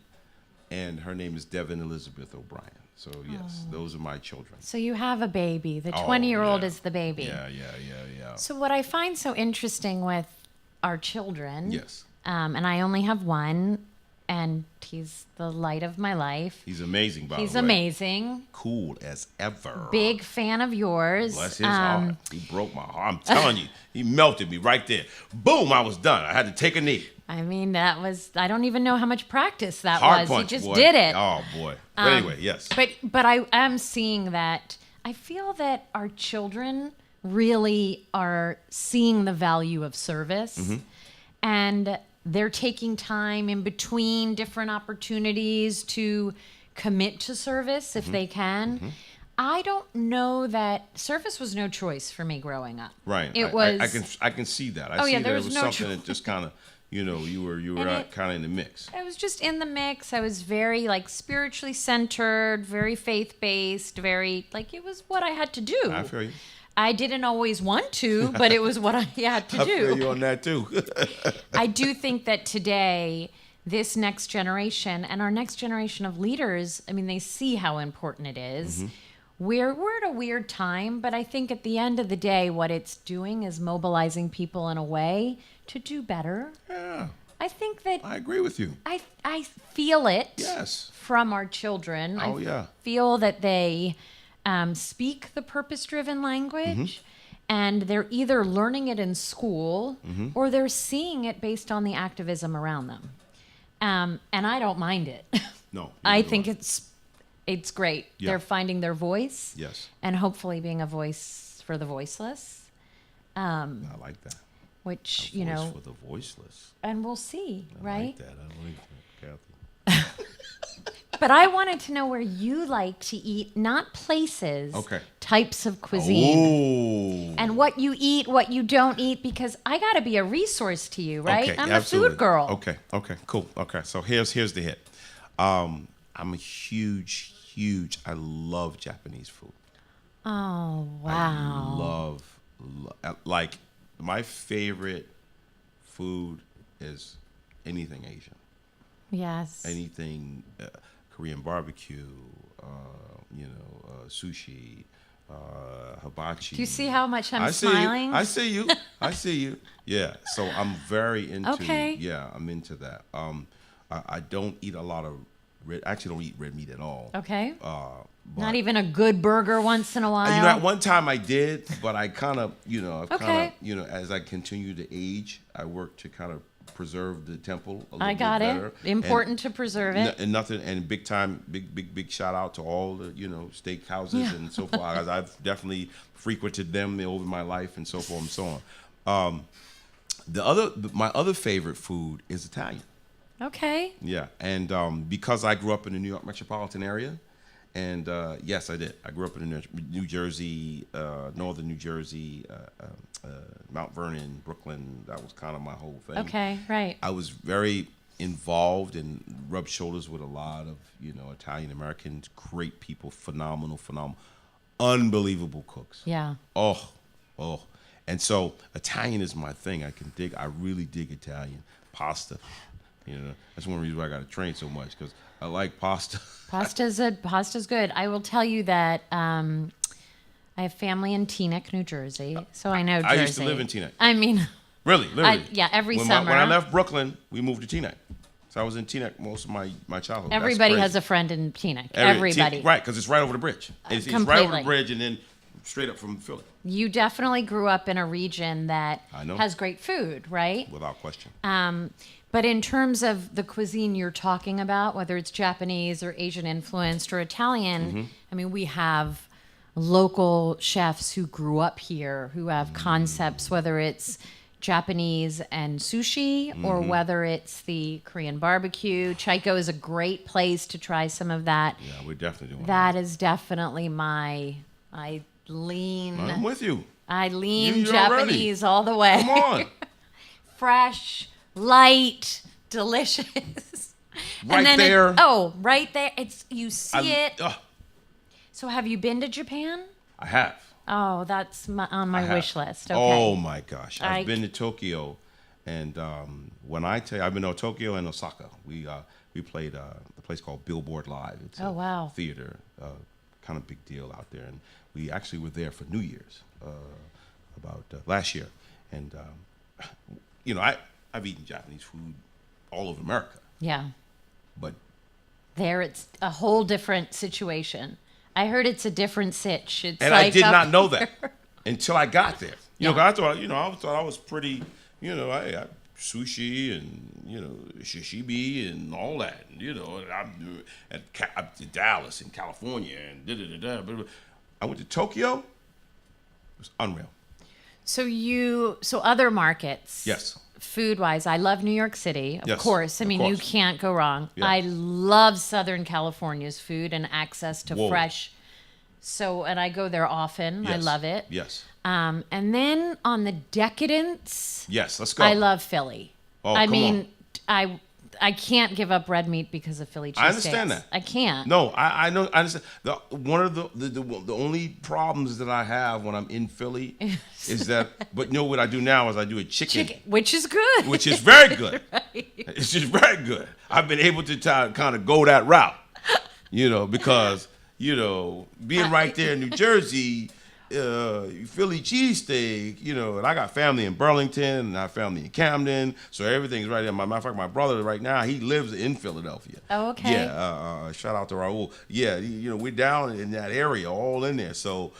Speaker 2: and her name is Devin Elizabeth O'Brien. So yes, those are my children.
Speaker 3: So you have a baby. The
Speaker 2: Oh,
Speaker 3: 20-year-old
Speaker 2: yeah.
Speaker 3: is the baby.
Speaker 2: Yeah.
Speaker 3: So what I find so interesting with our children,
Speaker 2: Yes.
Speaker 3: and I only have one, and he's the light of my life.
Speaker 2: He's amazing, by the way.
Speaker 3: He's amazing.
Speaker 2: Cool as ever.
Speaker 3: Big fan of yours.
Speaker 2: Bless his heart. He broke my heart. I'm telling you, he melted me right there. Boom, I was done. I had to take a knee.
Speaker 3: I mean, I don't even know how much practice that
Speaker 2: Hard
Speaker 3: was.
Speaker 2: punch,
Speaker 3: He just
Speaker 2: boy.
Speaker 3: did it.
Speaker 2: Oh, boy. But anyway, yes.
Speaker 3: But I am seeing that. I feel that our children really are seeing the value of service,
Speaker 2: Mm-hmm.
Speaker 3: and they're taking time in between different opportunities to commit to service
Speaker 2: Mm-hmm.
Speaker 3: if they can. I don't know that service was no choice for me growing up.
Speaker 2: Right.
Speaker 3: It was.
Speaker 2: I can see that. I
Speaker 3: Oh,
Speaker 2: see
Speaker 3: yeah,
Speaker 2: that
Speaker 3: there
Speaker 2: it
Speaker 3: was
Speaker 2: was
Speaker 3: no
Speaker 2: something that just kind of, you were
Speaker 3: it-
Speaker 2: kind of in the mix.
Speaker 3: I was just in the mix. I was very spiritually centered, very faith based, very it was what I had to do.
Speaker 2: I feel you.
Speaker 3: I didn't always want to, but it was what I had to
Speaker 2: I feel
Speaker 3: do.
Speaker 2: you on that too.
Speaker 3: I do think that today, this next generation and our next generation of leaders, I mean, they see how important it is. We're at a weird time, but I think at the end of the day, what it's doing is mobilizing people in a way to do better.
Speaker 2: Yeah,
Speaker 3: I think that
Speaker 2: I agree with you.
Speaker 3: I feel it
Speaker 2: Yes.
Speaker 3: from our children.
Speaker 2: Oh,
Speaker 3: I
Speaker 2: yeah.
Speaker 3: feel that they speak the purpose-driven language, and they're either learning it in school or they're seeing it based on the activism around them. And I don't mind it.
Speaker 2: No.
Speaker 3: I
Speaker 2: neither do
Speaker 3: think it's great.
Speaker 2: Yeah.
Speaker 3: They're finding their voice,
Speaker 2: Yes.
Speaker 3: and hopefully being a voice for the voiceless,
Speaker 2: I like that.
Speaker 3: which
Speaker 2: Voice for the voiceless.
Speaker 3: and we'll see,
Speaker 2: I
Speaker 3: right?
Speaker 2: like that. I like that, Kathy.
Speaker 3: But I wanted to know where you like to eat, not places,
Speaker 2: Okay.
Speaker 3: types of cuisine.
Speaker 2: Oh.
Speaker 3: And what you eat, what you don't eat, because I got to be a resource to you, right?
Speaker 2: Okay,
Speaker 3: I'm
Speaker 2: absolutely.
Speaker 3: a food girl.
Speaker 2: Okay, cool. Okay, so here's the hit. I'm a huge. I love Japanese food.
Speaker 3: Oh, wow.
Speaker 2: Love, like my favorite food is anything Asian,
Speaker 3: Yes.
Speaker 2: anything Korean barbecue, sushi, hibachi.
Speaker 3: Do you see how much I'm
Speaker 2: I see
Speaker 3: smiling?
Speaker 2: you. I see you. Yeah. So I'm very into.
Speaker 3: Okay.
Speaker 2: Yeah, I'm into that. I don't eat a lot of actually don't eat red meat at all.
Speaker 3: Okay.
Speaker 2: But,
Speaker 3: Not even a good burger once in a while.
Speaker 2: at one time I did, but I kind of, I've
Speaker 3: Okay.
Speaker 2: kind of, as I continue to age, I work to kind of preserve the temple a little
Speaker 3: I got
Speaker 2: bit
Speaker 3: it.
Speaker 2: better.
Speaker 3: Important to preserve it.
Speaker 2: And nothing, and big shout out to all the, steakhouses
Speaker 3: Yeah.
Speaker 2: and so forth. I've definitely frequented them over my life and so forth and so on. My other favorite food is Italian.
Speaker 3: Okay.
Speaker 2: Yeah, and because I grew up in the New York metropolitan area, and yes, I did. I grew up in New Jersey, northern New Jersey, Mount Vernon, Brooklyn. That was kind of my whole thing.
Speaker 3: Okay, right.
Speaker 2: I was very involved and rubbed shoulders with a lot of, Italian Americans, great people, phenomenal, unbelievable cooks.
Speaker 3: Yeah.
Speaker 2: Oh. And so Italian is my thing. I really dig Italian. Pasta. That's one reason why I got to train so much, because I like pasta.
Speaker 3: Pasta's good. I will tell you that I have family in Teaneck, New Jersey, so I know Jersey.
Speaker 2: I used to live in Teaneck.
Speaker 3: I mean,
Speaker 2: Really, literally.
Speaker 3: every
Speaker 2: when
Speaker 3: summer.
Speaker 2: When I left Brooklyn, we moved to Teaneck. So I was in Teaneck most of my childhood. That's
Speaker 3: Everybody
Speaker 2: crazy.
Speaker 3: has a friend in Teaneck. Everybody.
Speaker 2: Right, because it's right over the bridge. It's right over
Speaker 3: Completely.
Speaker 2: the bridge and then straight up from Philly.
Speaker 3: You definitely grew up in a region that
Speaker 2: I know.
Speaker 3: has great food, right?
Speaker 2: Without question.
Speaker 3: But in terms of the cuisine you're talking about, whether it's Japanese or Asian influenced or Italian, I mean, we have local chefs who grew up here who have concepts, whether it's Japanese and sushi or whether it's the Korean barbecue. Chico is a great place to try some of that.
Speaker 2: Yeah, we're definitely doing
Speaker 3: That is definitely I lean.
Speaker 2: I'm with you.
Speaker 3: I lean
Speaker 2: You're already-
Speaker 3: Japanese all the way.
Speaker 2: Come on.
Speaker 3: Fresh, light, delicious.
Speaker 2: Right there.
Speaker 3: Right there. It's you see it.
Speaker 2: Ugh,
Speaker 3: So have you been to Japan?
Speaker 2: I have.
Speaker 3: Oh, that's on my
Speaker 2: I have.
Speaker 3: wish list. Okay.
Speaker 2: Oh my gosh,
Speaker 3: I-
Speaker 2: I've been to Tokyo, and when I tell you, I've been to Tokyo and Osaka. We played a place called Billboard Live. It's
Speaker 3: Oh, wow.
Speaker 2: theater, kind of big deal out there, and we actually were there for New Year's about last year, and I've eaten Japanese food all over America,
Speaker 3: Yeah.
Speaker 2: but
Speaker 3: There, it's a whole different situation. I heard it's a different sitch. It's
Speaker 2: and
Speaker 3: like
Speaker 2: I did
Speaker 3: up
Speaker 2: not know
Speaker 3: here.
Speaker 2: that until I got there. You know,
Speaker 3: Yeah.
Speaker 2: 'cause I thought I was pretty. I sushi and sashimi and all that. And, I'm at Dallas in California and da da da da. But I went to Tokyo. It was unreal.
Speaker 3: So other markets.
Speaker 2: Yes.
Speaker 3: Food wise, I love New York City, of
Speaker 2: Yes,
Speaker 3: course. I
Speaker 2: of
Speaker 3: mean, you
Speaker 2: course.
Speaker 3: can't go wrong.
Speaker 2: Yeah.
Speaker 3: I love Southern California's food and access to
Speaker 2: Whoa.
Speaker 3: fresh. And I go there often. I
Speaker 2: Yes.
Speaker 3: love it.
Speaker 2: Yes.
Speaker 3: And then on the decadence,
Speaker 2: Yes. Let's go.
Speaker 3: I love Philly.
Speaker 2: Oh,
Speaker 3: I
Speaker 2: come
Speaker 3: mean, I can't give up red meat because of Philly cheesesteaks.
Speaker 2: I understand that.
Speaker 3: I can't.
Speaker 2: No, I know. I understand. One of the only problems that I have when I'm in Philly is that. But what I do now is I do a chicken,
Speaker 3: Which is good.
Speaker 2: which is very good.
Speaker 3: Right.
Speaker 2: It's just very good. I've been able to kind of go that route, because being right there in New Jersey, Philly cheesesteak, and I got family in Burlington and I have family in Camden, so everything's right there. Matter of fact, my brother right now, he lives in Philadelphia.
Speaker 3: Oh, okay.
Speaker 2: Yeah. Shout out to Raul. Yeah, we're down in that area, all in there. So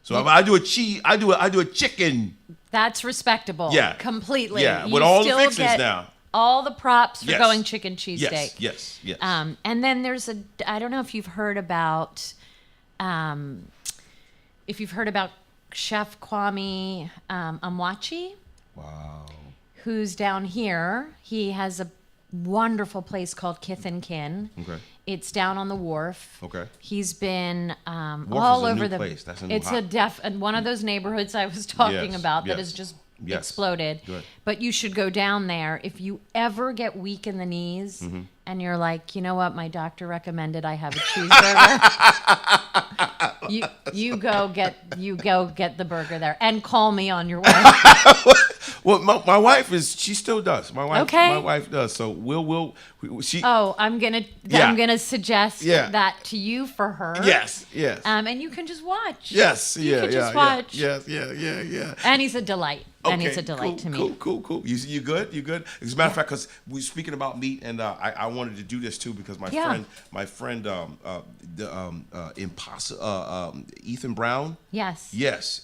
Speaker 2: if I do I do a chicken.
Speaker 3: That's respectable.
Speaker 2: Yeah.
Speaker 3: Completely.
Speaker 2: Yeah,
Speaker 3: You
Speaker 2: with all the
Speaker 3: still
Speaker 2: fixings
Speaker 3: get
Speaker 2: now.
Speaker 3: all the props for
Speaker 2: Yes.
Speaker 3: going chicken cheesesteak.
Speaker 2: Yes.
Speaker 3: And then there's I don't know if you've heard about, Chef Kwame Amwachi,
Speaker 2: Wow.
Speaker 3: who's down here. He has a wonderful place called Kith and Kin.
Speaker 2: Okay.
Speaker 3: It's down on the wharf.
Speaker 2: Okay.
Speaker 3: He's been
Speaker 2: Wharf
Speaker 3: all
Speaker 2: is a
Speaker 3: over
Speaker 2: new
Speaker 3: the
Speaker 2: place. That's a new
Speaker 3: it's
Speaker 2: hot.
Speaker 3: and one of those neighborhoods I was talking
Speaker 2: Yes,
Speaker 3: about that
Speaker 2: yes,
Speaker 3: has just
Speaker 2: yes.
Speaker 3: exploded.
Speaker 2: Good.
Speaker 3: But you should go down there if you ever get weak in the knees
Speaker 2: Mm-hmm.
Speaker 3: and you're like, you know what, my doctor recommended I have a cheeseburger. you go get the burger there and call me on your way.
Speaker 2: Well, my wife she still does. My wife,
Speaker 3: Okay.
Speaker 2: My wife does. So she.
Speaker 3: Oh, I'm gonna suggest
Speaker 2: Yeah.
Speaker 3: that to you for her.
Speaker 2: Yes.
Speaker 3: And you can just watch.
Speaker 2: Yes.
Speaker 3: You
Speaker 2: Yeah.
Speaker 3: can
Speaker 2: yeah.
Speaker 3: just watch.
Speaker 2: Yeah.
Speaker 3: And he's a delight. And
Speaker 2: Okay,
Speaker 3: he's a delight to me.
Speaker 2: Cool. You good? You good? As a matter of fact, because we're speaking about meat, and I wanted to do this too because my friend, Ethan Brown.
Speaker 3: Yes.
Speaker 2: Yes.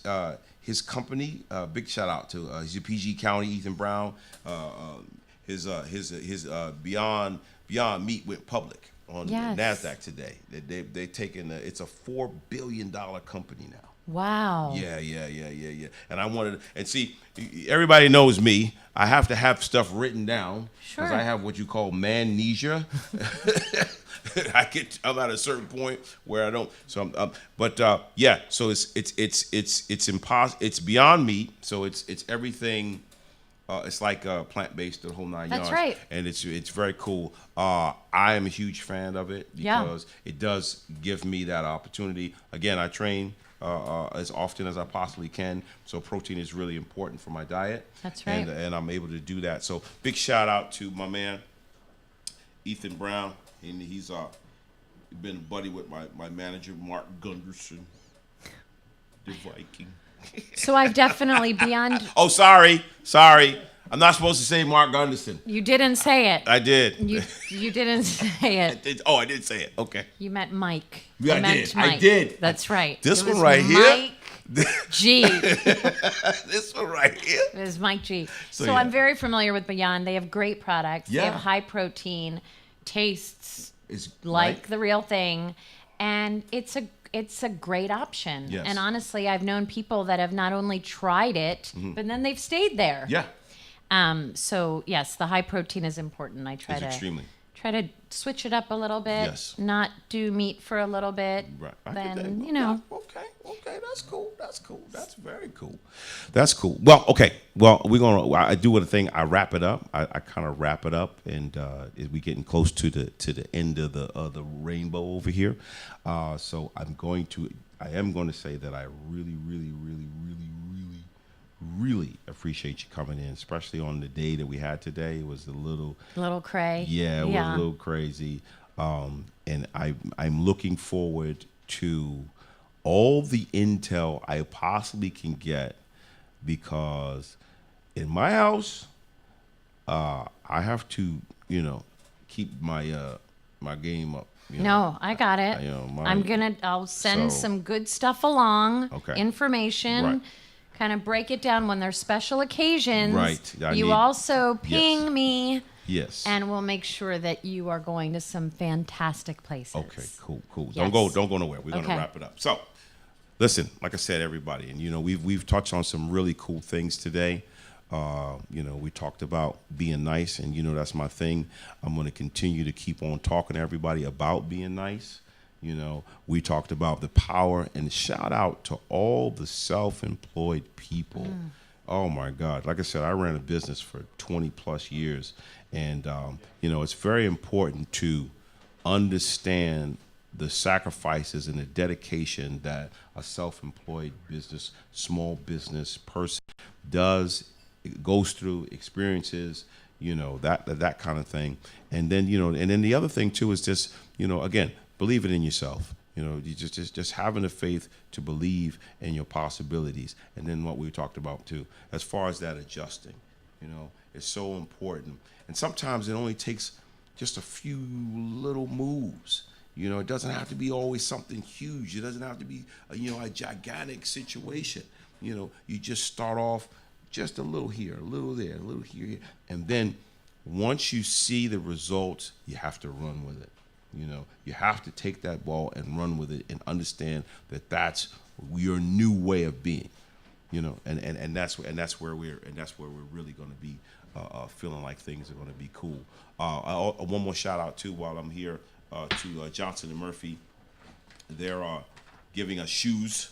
Speaker 2: His company, big shout out to he's a PG County, Ethan Brown. His Beyond Meat went public on
Speaker 3: Yes.
Speaker 2: NASDAQ today. They've taken it's a $4 billion company now.
Speaker 3: Wow.
Speaker 2: Yeah. And I wanted, and see, everybody knows me. I have to have stuff written down because
Speaker 3: Sure.
Speaker 2: I have what you call mannesia. I'm at a certain point where I don't. So, So it's impossible. It's Beyond Meat. So it's everything. It's like plant-based, the whole nine
Speaker 3: That's
Speaker 2: yards.
Speaker 3: right.
Speaker 2: And it's very cool. I am a huge fan of it because it does give me that opportunity. Again, I train as often as I possibly can, so protein is really important for my diet.
Speaker 3: That's right.
Speaker 2: And I'm able to do that. So big shout out to my man, Ethan Brown. And he's been a buddy with my manager, Mark Gunderson, the Viking.
Speaker 3: So I've definitely beyond.
Speaker 2: Oh, sorry. I'm not supposed to say Mark Gunderson.
Speaker 3: You didn't say it.
Speaker 2: I did.
Speaker 3: You didn't say it.
Speaker 2: I did say it. Okay.
Speaker 3: You meant Mike.
Speaker 2: Yeah,
Speaker 3: You
Speaker 2: I
Speaker 3: meant
Speaker 2: did.
Speaker 3: Mike.
Speaker 2: I did.
Speaker 3: That's right.
Speaker 2: This
Speaker 3: It
Speaker 2: one
Speaker 3: was
Speaker 2: right here?
Speaker 3: Mike G.
Speaker 2: This one right here.
Speaker 3: It was Mike G. So
Speaker 2: yeah.
Speaker 3: I'm very familiar with Beyond. They have great products. They
Speaker 2: Yeah.
Speaker 3: have high protein, tastes
Speaker 2: It's
Speaker 3: like the real thing, and it's a great option.
Speaker 2: Yes.
Speaker 3: And honestly, I've known people that have not only tried it, but then they've stayed there.
Speaker 2: Yeah.
Speaker 3: So yes, the high protein is important. I try
Speaker 2: It's
Speaker 3: to
Speaker 2: extremely.
Speaker 3: try to switch it up a little bit.
Speaker 2: Yes.
Speaker 3: Not do meat for a little bit.
Speaker 2: Right. I get that.
Speaker 3: Then
Speaker 2: Okay. that's cool. That's cool. That's very cool. That's cool. Well, okay. Well, I do what a thing. I wrap it up. I kind of wrap it up, and we getting close to the end of the rainbow over here. So I am going to say that I really, really, really, really, really, really appreciate you coming in, especially on the day that we had today. It was a
Speaker 3: little cray.
Speaker 2: Yeah, it was a little crazy. And I'm looking forward to all the intel I possibly can get, because in my house, I have to, keep my game up.
Speaker 3: No, I got it. I'll send some good stuff along, information.
Speaker 2: Right.
Speaker 3: Kind of break it down when there's special occasions.
Speaker 2: Right.
Speaker 3: You also ping me.
Speaker 2: Yes.
Speaker 3: And we'll make sure that you are going to some fantastic places.
Speaker 2: Okay, cool.
Speaker 3: Yes.
Speaker 2: Don't go nowhere. We're gonna wrap it up. So, listen, like I said, everybody, and we've touched on some really cool things today. We talked about being nice, and that's my thing. I'm gonna continue to keep on talking to everybody about being nice. We talked about the power, and shout out to all the self-employed people. Oh my God. Like I said, I ran a business for 20 plus years, and it's very important to understand the sacrifices and the dedication that a self-employed business, small business person goes through, experiences, that kind of thing. And then, and then the other thing too is just, again, believe it in yourself. You just having the faith to believe in your possibilities. And then what we talked about too, as far as that adjusting, is so important. And sometimes it only takes just a few little moves. It doesn't have to be always something huge. It doesn't have to be a gigantic situation. You just start off just a little here, a little there, a little here. And then once you see the results, you have to run with it. You have to take that ball and run with it, and understand that that's your new way of being. And that's where we're really going to be feeling like things are going to be cool. One more shout out too, while I'm here, to Johnson and Murphy. They're giving us shoes,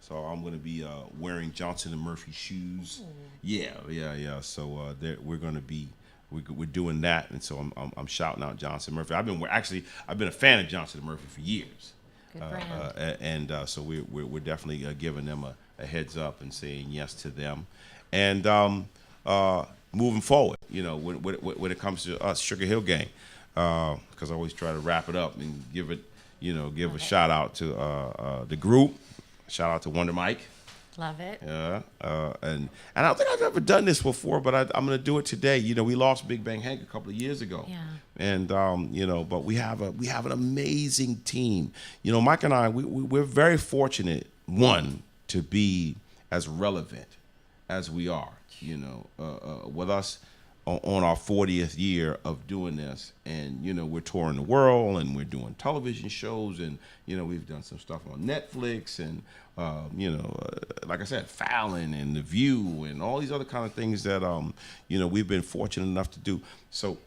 Speaker 2: so I'm going to be wearing Johnson and Murphy shoes. Yeah. So we're going to be. We're doing that, and so I'm shouting out Johnson Murphy. I've been a fan of Johnson Murphy for years.
Speaker 3: Good brand.
Speaker 2: And so we're definitely giving them a heads up and saying yes to them, and moving forward. When it comes to us, Sugar Hill Gang, because I always try to wrap it up and give a shout out to the group. Shout out to Wonder Mike.
Speaker 3: Love it.
Speaker 2: Yeah, and I don't think I've ever done this before, but I'm going to do it today. We lost Big Bang Hank a couple of years ago.
Speaker 3: Yeah.
Speaker 2: And but we have an amazing team. Mike and I, we're very fortunate, one, to be as relevant as we are. With us on our 40th year of doing this, and we're touring the world, and we're doing television shows, and we've done some stuff on Netflix, and like I said, Fallon and The View and all these other kind of things that we've been fortunate enough to do. So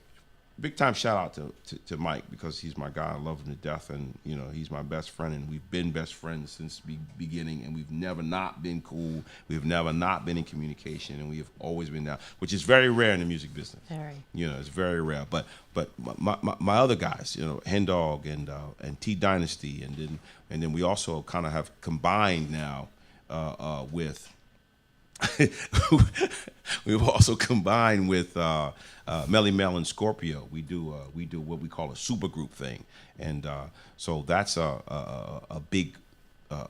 Speaker 2: big time shout out to Mike, because he's my guy. I love him to death, and he's my best friend, and we've been best friends since the beginning, and we've never not been cool. We've never not been in communication, and we have always been down, which is very rare in the music business.
Speaker 3: Very.
Speaker 2: It's very rare. But my other guys, Hen Dog and T Dynasty, and then we also kind of have combined now with. We've also combined with Melly Mel and Scorpio. We do what we call a super group thing, and so that's a big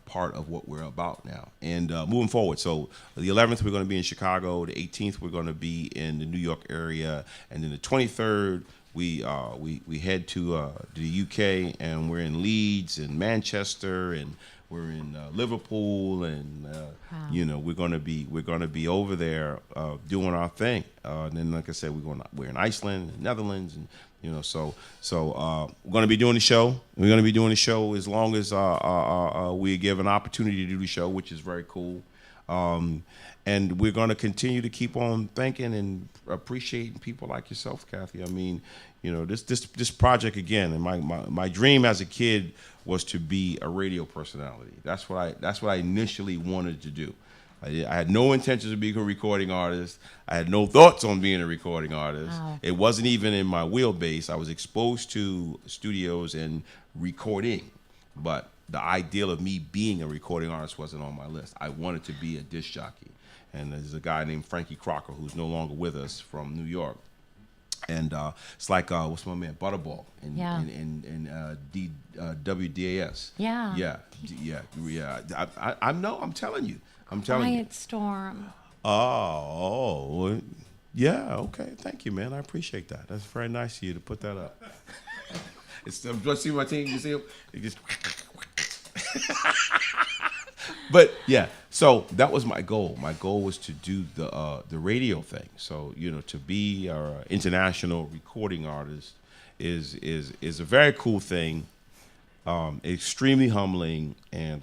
Speaker 2: part of what we're about now. And moving forward, so the 11th we're going to be in Chicago, the 18th we're going to be in the New York area, and then the 23rd we head to the UK, and we're in Leeds and Manchester, and we're in Liverpool, and
Speaker 3: wow.
Speaker 2: we're gonna be over there doing our thing. And then, like I said, we're in Iceland, and Netherlands, and so we're gonna be doing the show. We're gonna be doing the show as long as we give an opportunity to do the show, which is very cool. And we're going to continue to keep on thanking and appreciating people like yourself, Kathy. I mean, you know, this project again, and my dream as a kid was to be a radio personality. That's what I initially wanted to do. I had no intentions of being a recording artist. I had no thoughts on being a recording artist.
Speaker 3: Wow.
Speaker 2: It wasn't even in my wheelbase. I was exposed to studios and recording, but the ideal of me being a recording artist wasn't on my list. I wanted to be a disc jockey. And there's a guy named Frankie Crocker who's no longer with us from New York. And it's like, what's my man, Butterball in WDAS.
Speaker 3: Yeah.
Speaker 2: Yeah. I'm telling you.
Speaker 3: Quiet Storm.
Speaker 2: Oh, yeah, okay. Thank you, man. I appreciate that. That's very nice of you to put that up. Do I see my team? You see him? He just... But yeah, so that was my goal. My goal was to do the radio thing. So, you know, to be an international recording artist is a very cool thing. Extremely humbling. And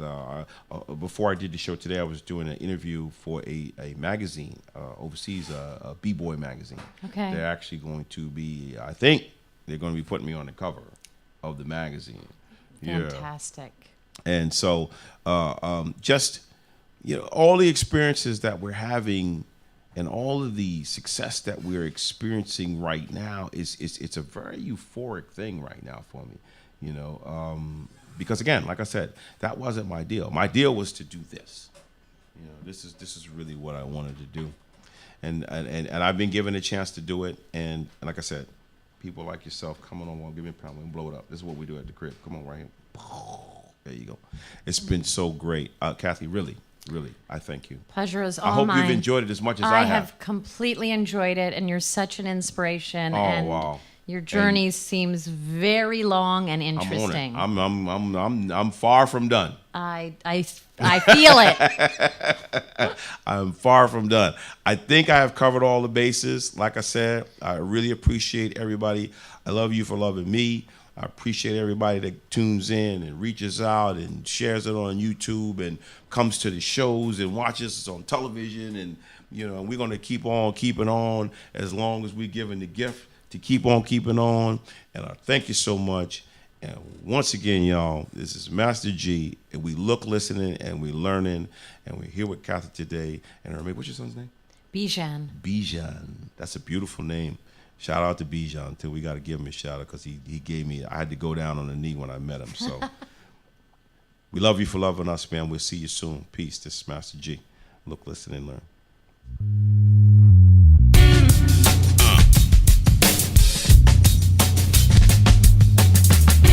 Speaker 2: before I did the show today, I was doing an interview for a magazine overseas, a B-boy magazine.
Speaker 3: Okay.
Speaker 2: They're actually going to be, I think, they're going to be putting me on the cover of the magazine.
Speaker 3: Fantastic.
Speaker 2: Yeah. And so, just, you know, all the experiences that we're having, and all of the success that we're experiencing right now it's a very euphoric thing right now for me, you know, because again, like I said, that wasn't my deal. My deal was to do this. You know, this is really what I wanted to do, and I've been given a chance to do it, and like I said, people like yourself coming on, give me a pound, and blow it up. This is what we do at the crib. Come on, right here. There you go. It's been so great. Kathy, really, I thank you.
Speaker 3: Pleasure is all
Speaker 2: I hope
Speaker 3: mine.
Speaker 2: you've enjoyed it as much as I have.
Speaker 3: I have completely enjoyed it, and you're such an inspiration.
Speaker 2: Oh,
Speaker 3: and
Speaker 2: wow.
Speaker 3: Your journey seems very long and interesting.
Speaker 2: I'm far from done.
Speaker 3: I feel it.
Speaker 2: I'm far from done. I think I have covered all the bases. Like I said, I really appreciate everybody. I love you for loving me. I appreciate everybody that tunes in and reaches out and shares it on YouTube and comes to the shows and watches us on television. And, you know, we're going to keep on keeping on as long as we're given the gift to keep on keeping on. And I thank you so much. And once again, y'all, this is Master G, and we look, listening, and we're learning, and we're here with Kathy today. And remember, what's your son's name?
Speaker 3: Bijan.
Speaker 2: Bijan. That's a beautiful name. Shout out to Bijan, until we got to give him a shout out, because he gave me, I had to go down on the knee when I met him. So we love you for loving us, man. We'll see you soon. Peace. This is Master G. Look, listen, and learn.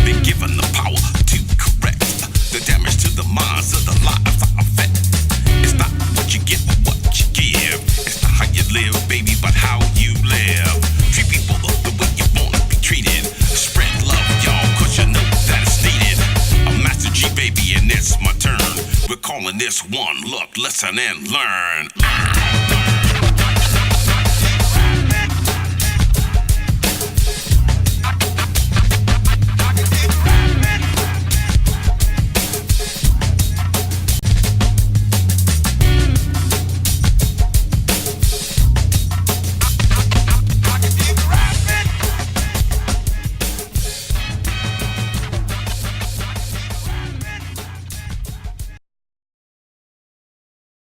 Speaker 1: Been given the power to correct the damage to the minds of the lives I affect. It's not what you get, but what you give. It's not how you live, baby, but how you live. Treat people the way you want to be treated. Spread love, y'all, cause you know that it's needed. I'm Master G, baby, and it's my turn. We're calling this one, look, listen, and learn.